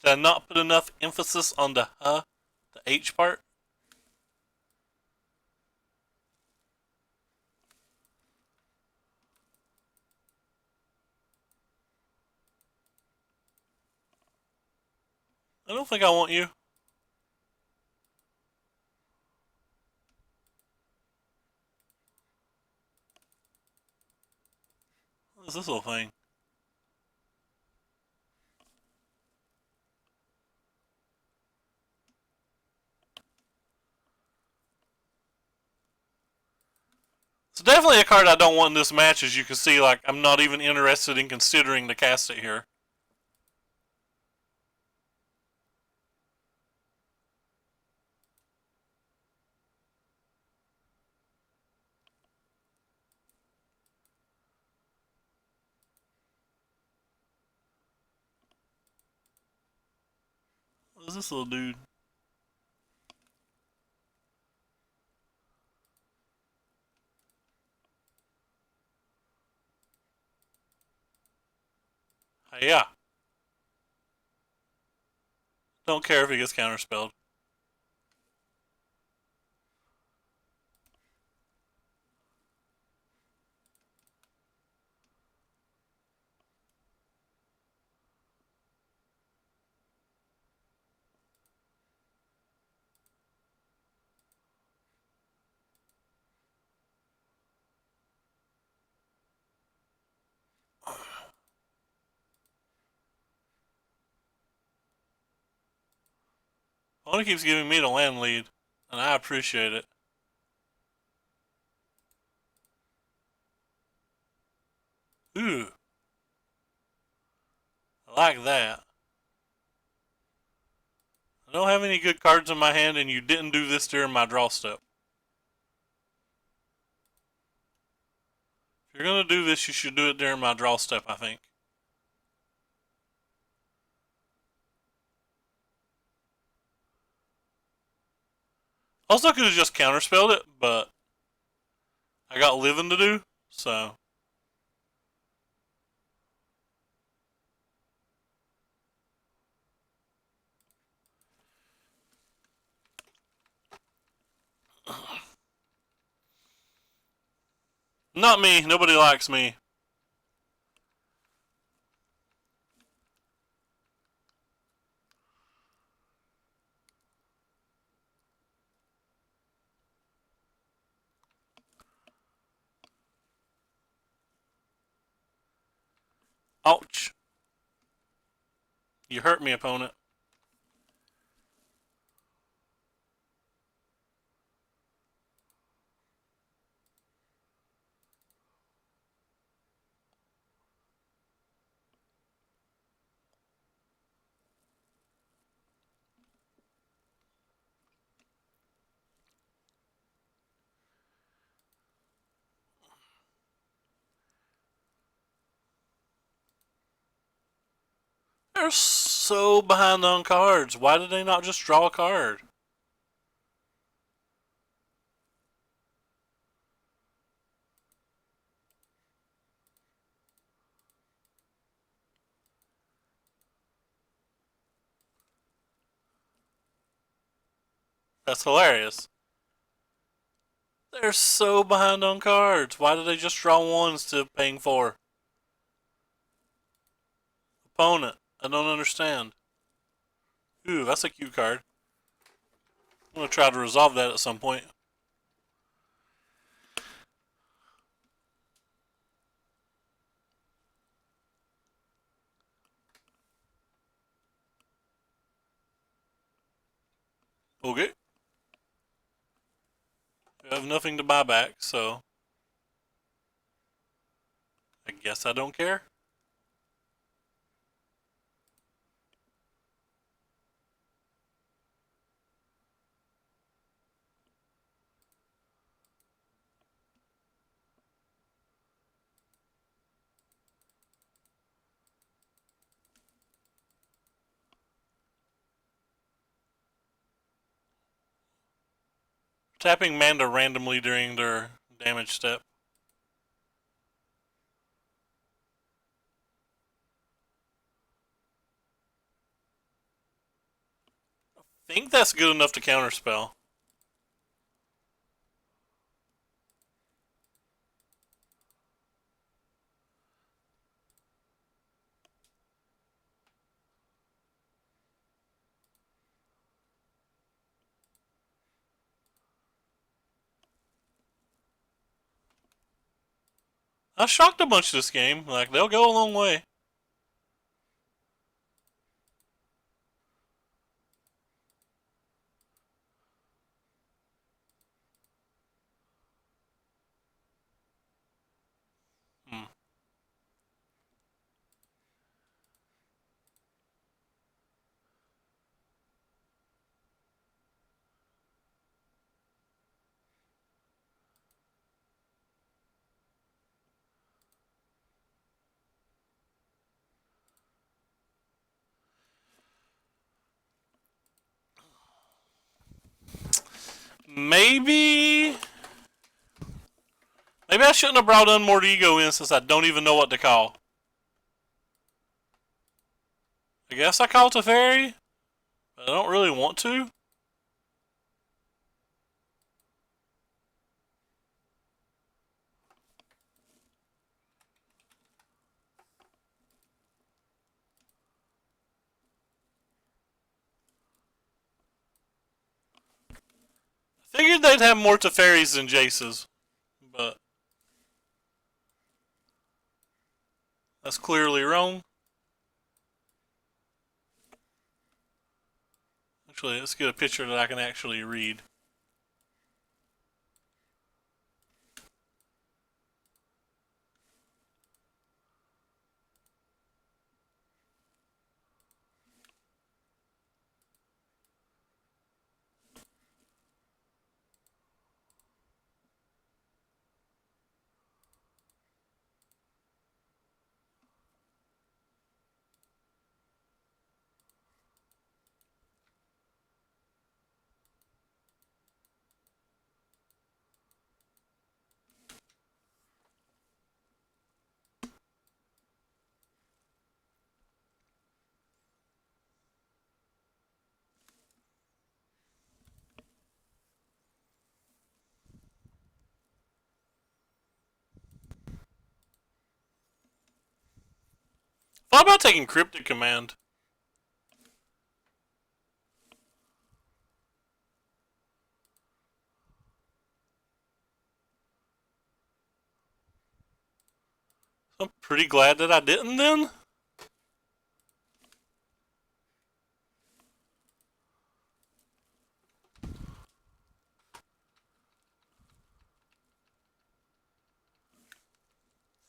Did I not put enough emphasis on the the H part? I don't think I want you. What is this little thing? It's definitely a card I don't want in this match, as you can see. Like, I'm not even interested in considering to cast it here. What is this little dude? Yeah. Don't care if he gets counterspelled. Opponent keeps giving me the land lead, and I appreciate it. Ooh. I like that. I don't have any good cards in my hand, and you didn't do this during my draw step. If you're going to do this, you should do it during my draw step, I think. Also, I could have just counterspelled it, but I got living to do, so. Not me. Nobody likes me. Ouch. You hurt me, opponent. They're so behind on cards. Why did they not just draw a card? That's hilarious. They're so behind on cards. Why did they just draw one instead of paying 4? Opponent. I don't understand. Ooh, that's a cute card. I'm going to try to resolve that at some point. Okay. I have nothing to buy back, so I guess I don't care. Tapping Manda randomly during their damage step. I think that's good enough to counterspell. I shocked a bunch this game. Like, they'll go a long way. Hmm. Maybe I shouldn't have brought Unmoored Ego in since I don't even know what to call. I guess I call Teferi, but I don't really want to. Figured they'd have more Teferis than Jaces, but that's clearly wrong. Actually, let's get a picture that I can actually read. Thought about taking Cryptic Command. I'm pretty glad that I didn't then.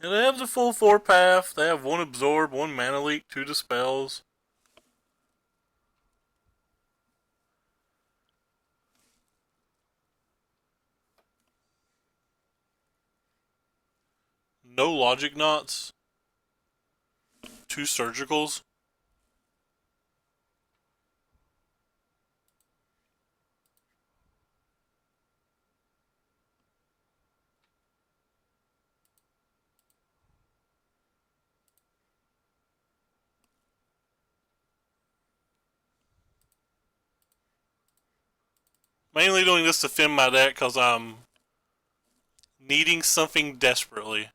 And they have the full 4 path. They have 1 Absorb, 1 Mana Leak, 2 Dispels. No Logic Knots. 2 Surgicals. Mainly doing this to thin my deck because I'm needing something desperately.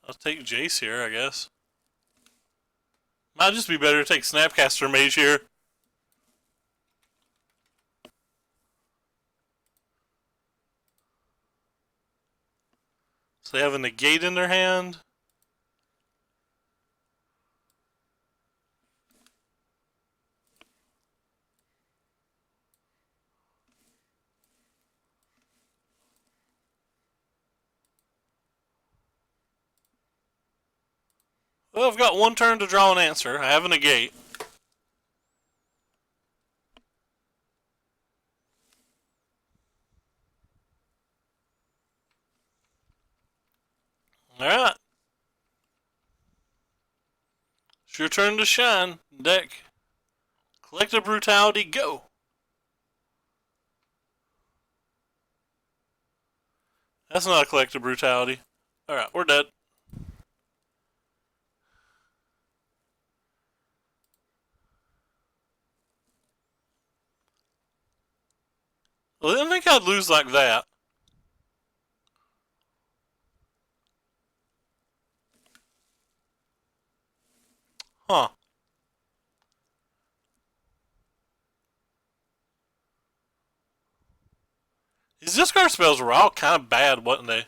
I'll take Jace here, I guess. Might just be better to take Snapcaster Mage here. So they have a Negate in their hand. Well, I've got 1 turn to draw an answer. I have a Negate. Alright. It's your turn to shine, deck. Collective Brutality, go! That's not a Collective Brutality. Alright, we're dead. Well, I didn't think I'd lose like that. Huh. These discard spells were all kind of bad, wasn't they?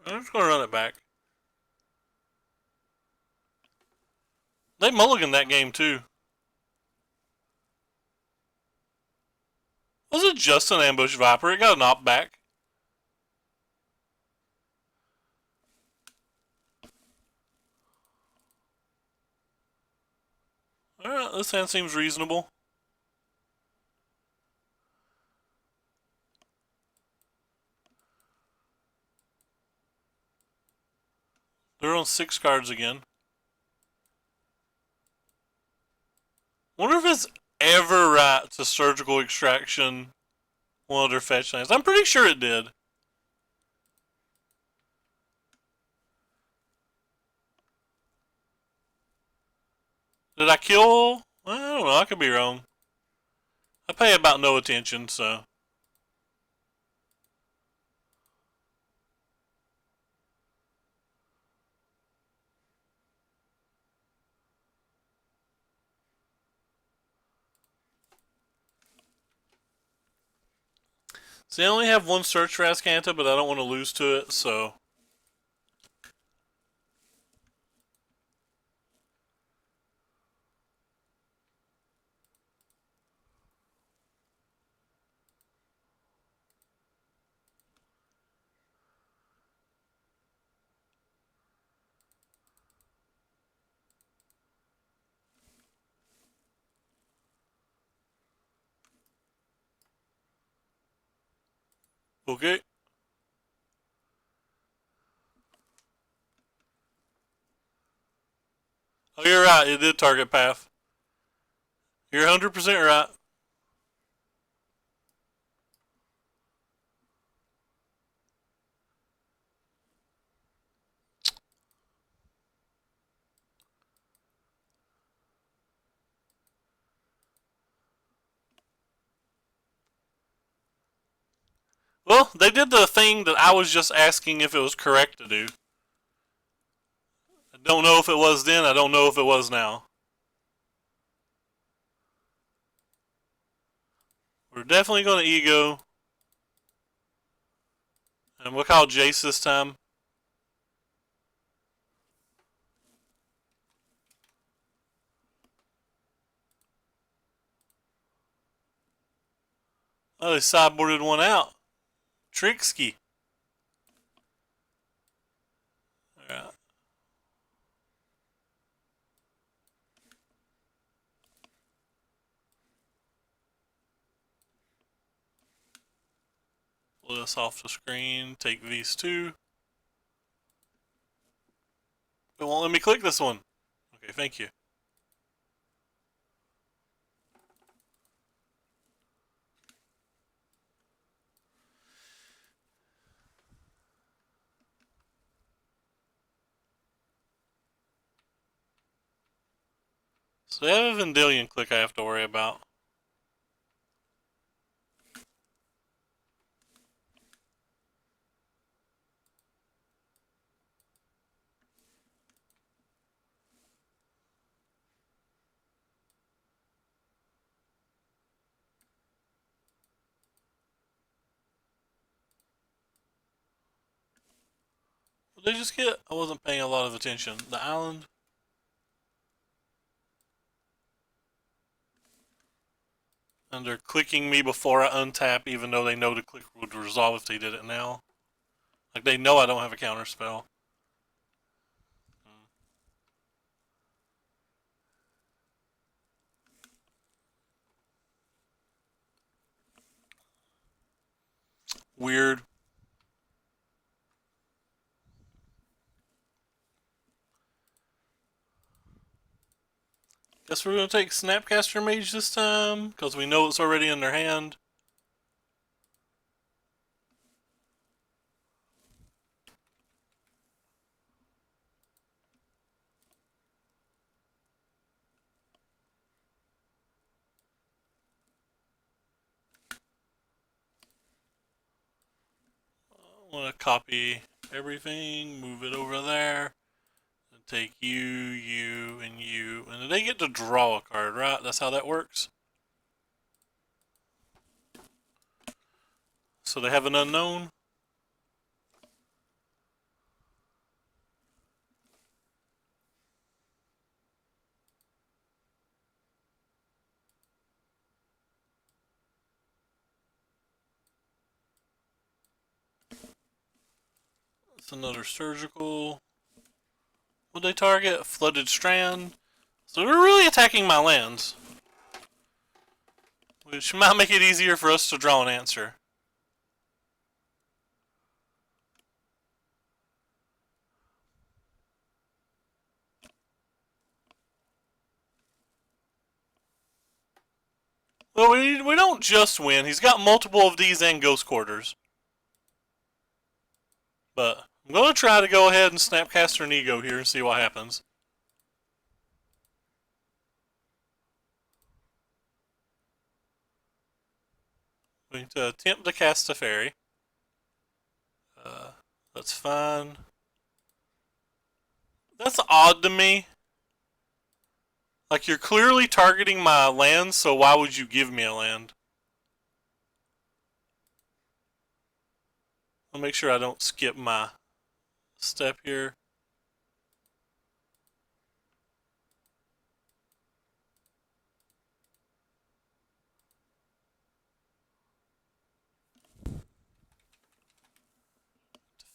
I'm just gonna run it back. They mulliganed that game too. Was it just an ambush viper? It got knocked back. Alright, this hand seems reasonable. They're on 6 cards again. Wonder if it's ever right to surgical extraction one of their fetch lands. I'm pretty sure it did. Did I kill? I don't know. I could be wrong. I pay about no attention, so. See, I only have one search for Ascanta, but I don't want to lose to it, so. Okay. Oh, you're right. It did target path. You're 100% right. Well, they did the thing that I was just asking if it was correct to do. I don't know if it was then. I don't know if it was now. We're definitely going to ego. And we'll call Jace this time. Oh, they sideboarded one out. Tricksky. Alright. Pull this off the screen. Take these two. It won't let me click this one. Okay, thank you. So they have a Vendilion click I have to worry about. What did they just get? I wasn't paying a lot of attention. The island. And they're clicking me before I untap, even though they know the click would resolve if they did it now. Like, they know I don't have a counter spell. Weird. Guess we're going to take Snapcaster Mage this time, because we know it's already in their hand. I want to copy everything, move it over there, and take you, you, and you. And they get to draw a card, right? That's how that works. So they have an unknown. That's another surgical. Would they target? Flooded strand. So they're really attacking my lands, which might make it easier for us to draw an answer. Well, we don't just win. He's got multiple of these and ghost quarters. But I'm going to try to go ahead and Snapcaster an Ego here and see what happens. We need to attempt to cast a fairy. That's fine. That's odd to me. Like, you're clearly targeting my land, so why would you give me a land? I'll make sure I don't skip my step here.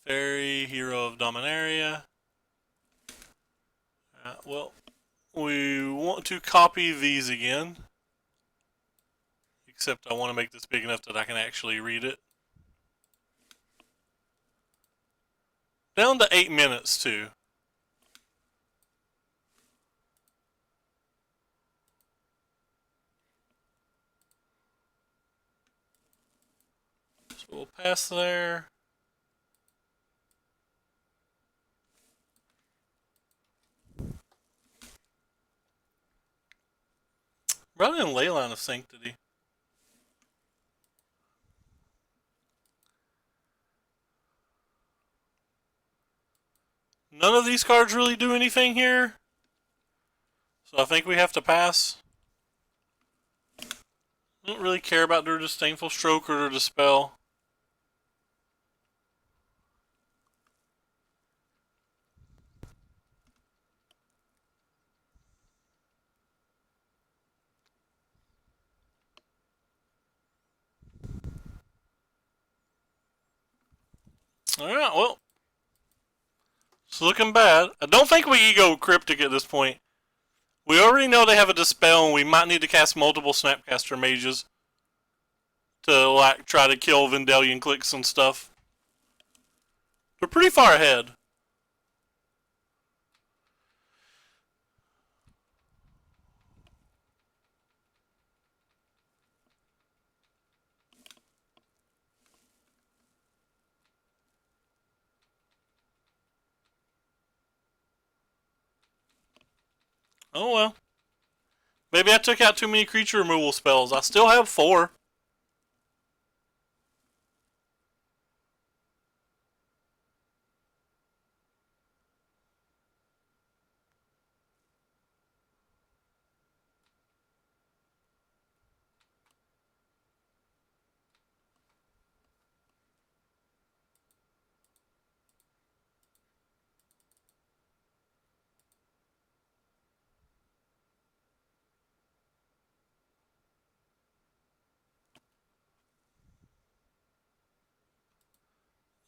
Fairy, Hero of Dominaria. Well, we want to copy these again. Except I want to make this big enough that I can actually read it. Down to 8 minutes, too. So we'll pass there. Running Leyline of Sanctity. None of these cards really do anything here. So I think we have to pass. I don't really care about their Disdainful Stroke or their Dispel. Alright, well. It's looking bad. I don't think we Ego Cryptic at this point. We already know they have a Dispel, and we might need to cast multiple Snapcaster Mages to, like, try to kill Vendalion clicks and stuff. They're pretty far ahead. Oh well. Maybe I took out too many creature removal spells. I still have 4.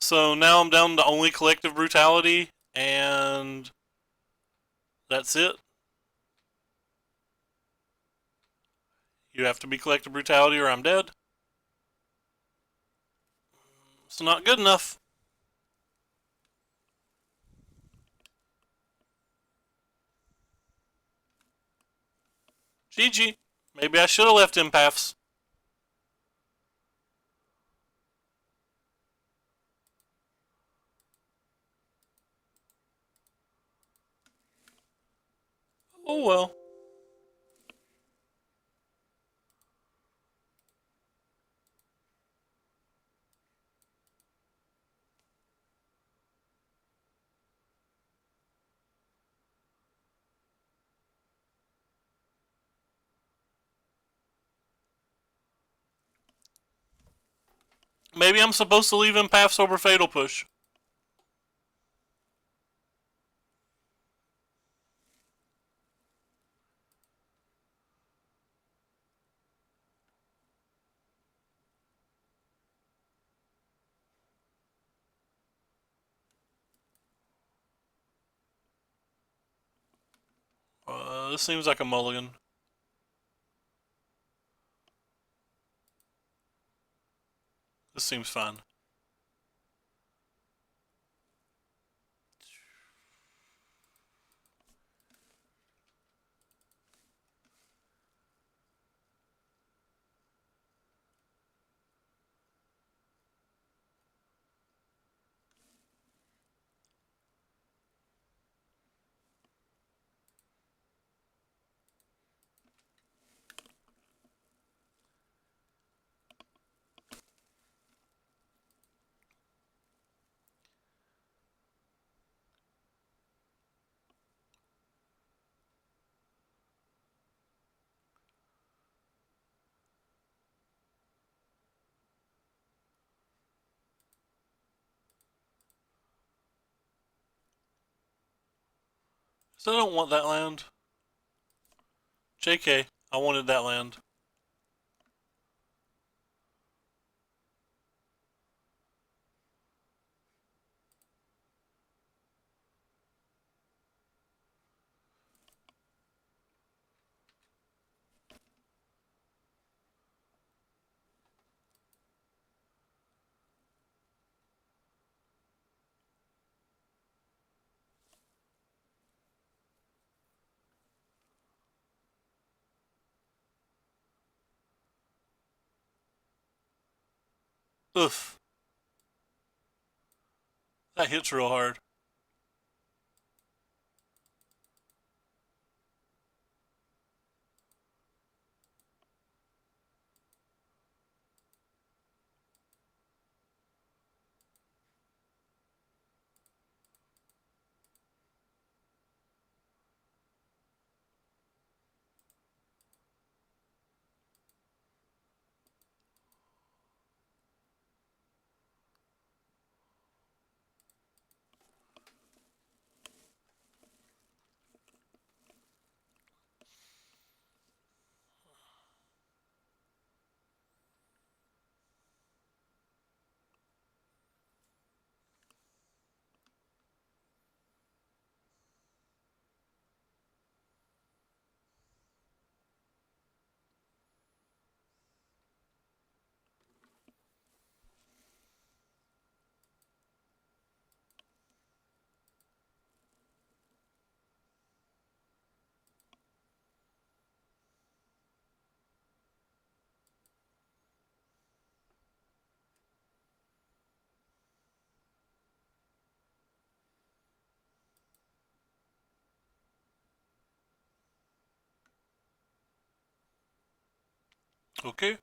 So now I'm down to only Collective Brutality, and that's it. You have to be Collective Brutality or I'm dead. It's not good enough. GG. Maybe I should have left Empaths. Oh well. Maybe I'm supposed to leave Empaths over Fatal Push. This seems like a mulligan. This seems fine. So I don't want that land. JK, I wanted that land. Oof. That hits real hard. Okay.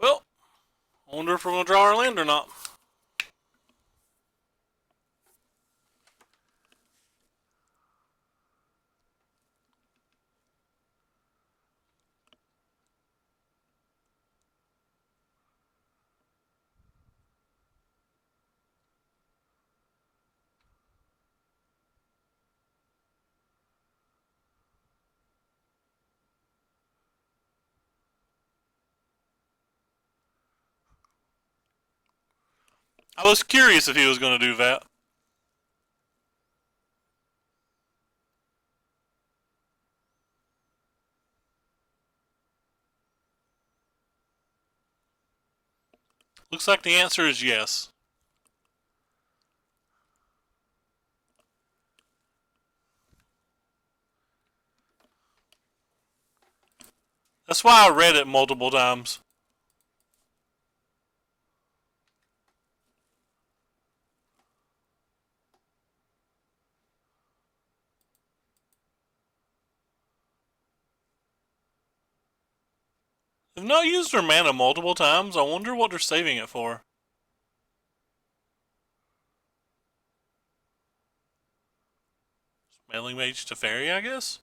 Well, I wonder if we're going to draw our land or not. I was curious if he was going to do that. Looks like the answer is yes. That's why I read it multiple times. They've not used their mana multiple times. I wonder what they're saving it for. Mailing Mage to Fairy, I guess?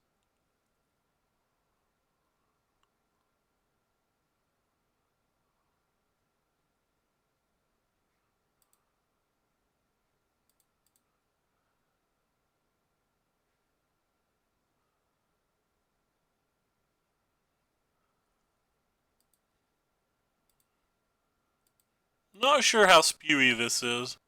Not sure how spewy this is.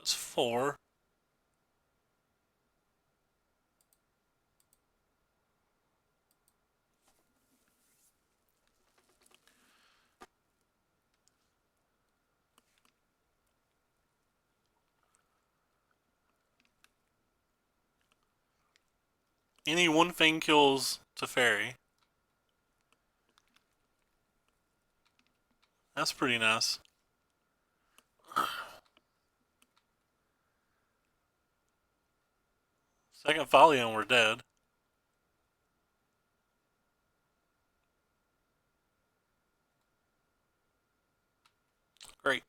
That's 4. Any one thing kills Teferi. That's pretty nice. Second Folly and we're dead. Great.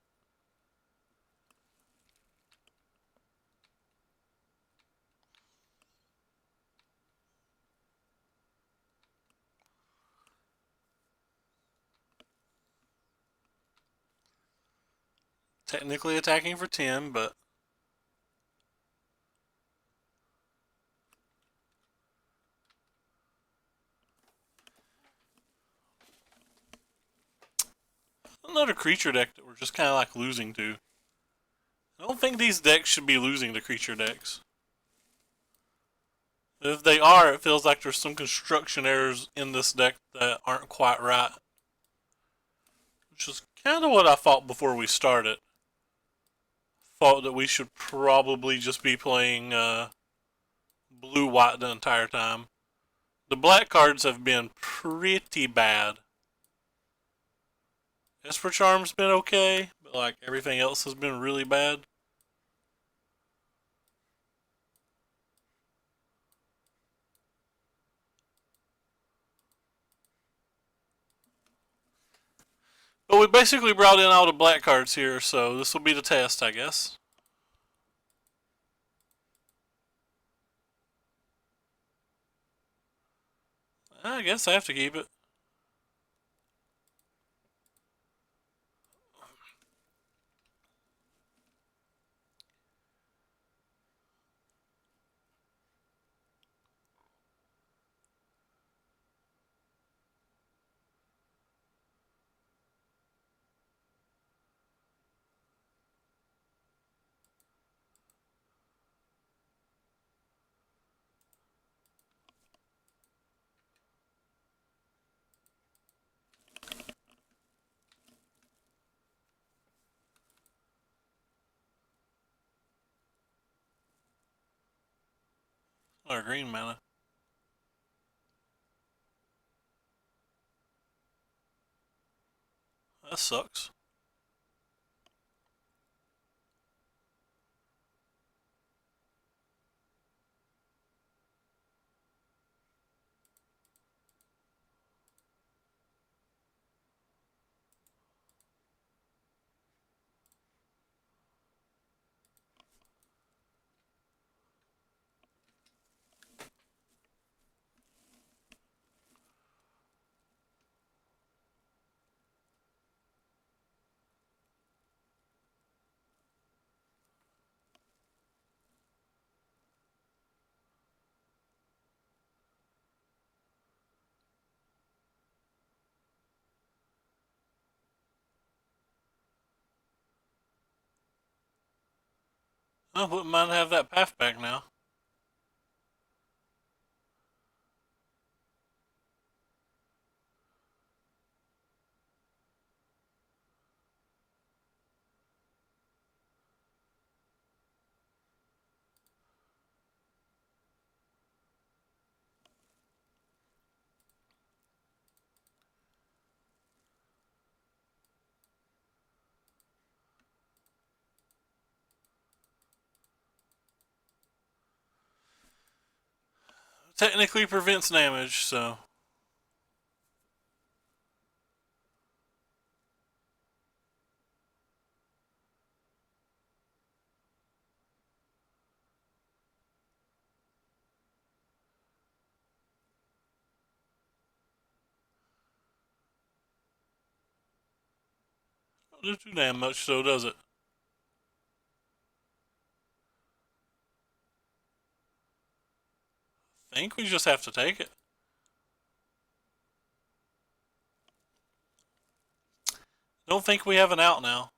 Technically attacking for 10, but another creature deck that we're just kind of like losing to. I don't think these decks should be losing to creature decks. If they are, it feels like there's some construction errors in this deck that aren't quite right. Which is kind of what I thought before we started. Thought that we should probably just be playing blue-white the entire time. The black cards have been pretty bad. Esper Charm's been okay, but like everything else has been really bad. But we basically brought in all the black cards here, so this will be the test, I guess. I guess I have to keep it. Or green mana. That sucks. I wouldn't mind have that path back now. technically prevents damage, so. Don't do too damn much, so does it? I think we just have to take it. Don't think we have an out now.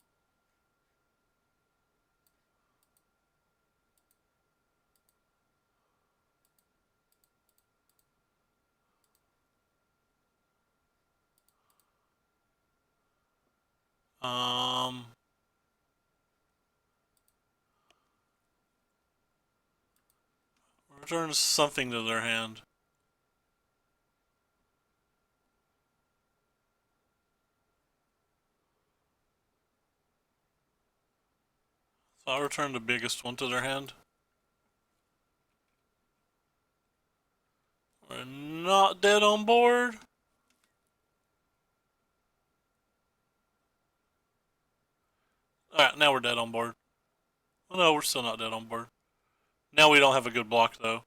Return something to their hand. So I'll return the biggest one to their hand. We're not dead on board. Alright, now we're dead on board. Oh no, we're still not dead on board. Now we don't have a good block though.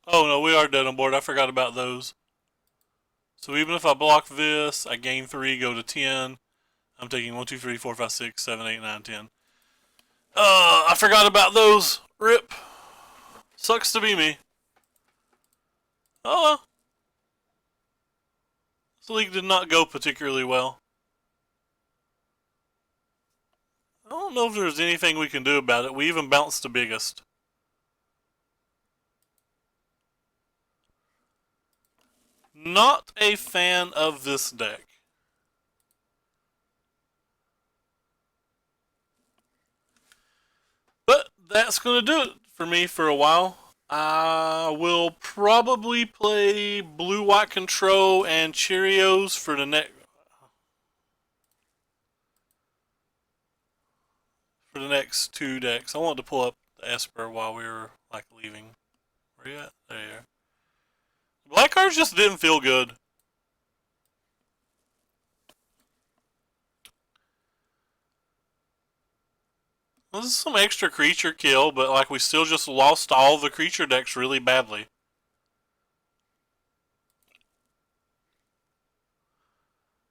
Oh no, we are dead on board. I forgot about those. So even if I block this, I gain 3, go to 10. I'm taking 1, 2, 3, 4, 5, 6, 7, 8, 9, 10. I forgot about those. Rip. Sucks to be me. Oh well. This league did not go particularly well. I don't know if there's anything we can do about it. We even bounced the biggest. Not a fan of this deck. But that's going to do it for me for a while. I will probably play Blue-White Control and Cheerios for the next 2 decks. I wanted to pull up the Esper while we were like leaving. Where you at? There you are. Black cards just didn't feel good. This is some extra creature kill, but like we still just lost all the creature decks really badly.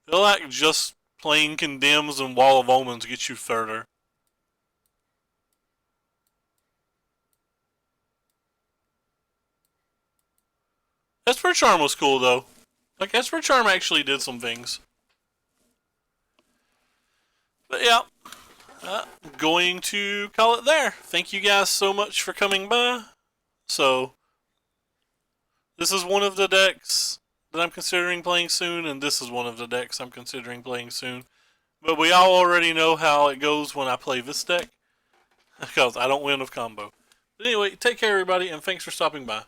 Feel like just playing Condemns and Wall of Omens gets you further. Esper Charm was cool though. Like Esper Charm actually did some things. But yeah, going to call it there. Thank you guys so much for coming by. So, this is one of the decks that I'm considering playing soon, and this is one of the decks I'm considering playing soon. But we all already know how it goes when I play this deck, because I don't win with combo. But anyway, take care everybody, and thanks for stopping by.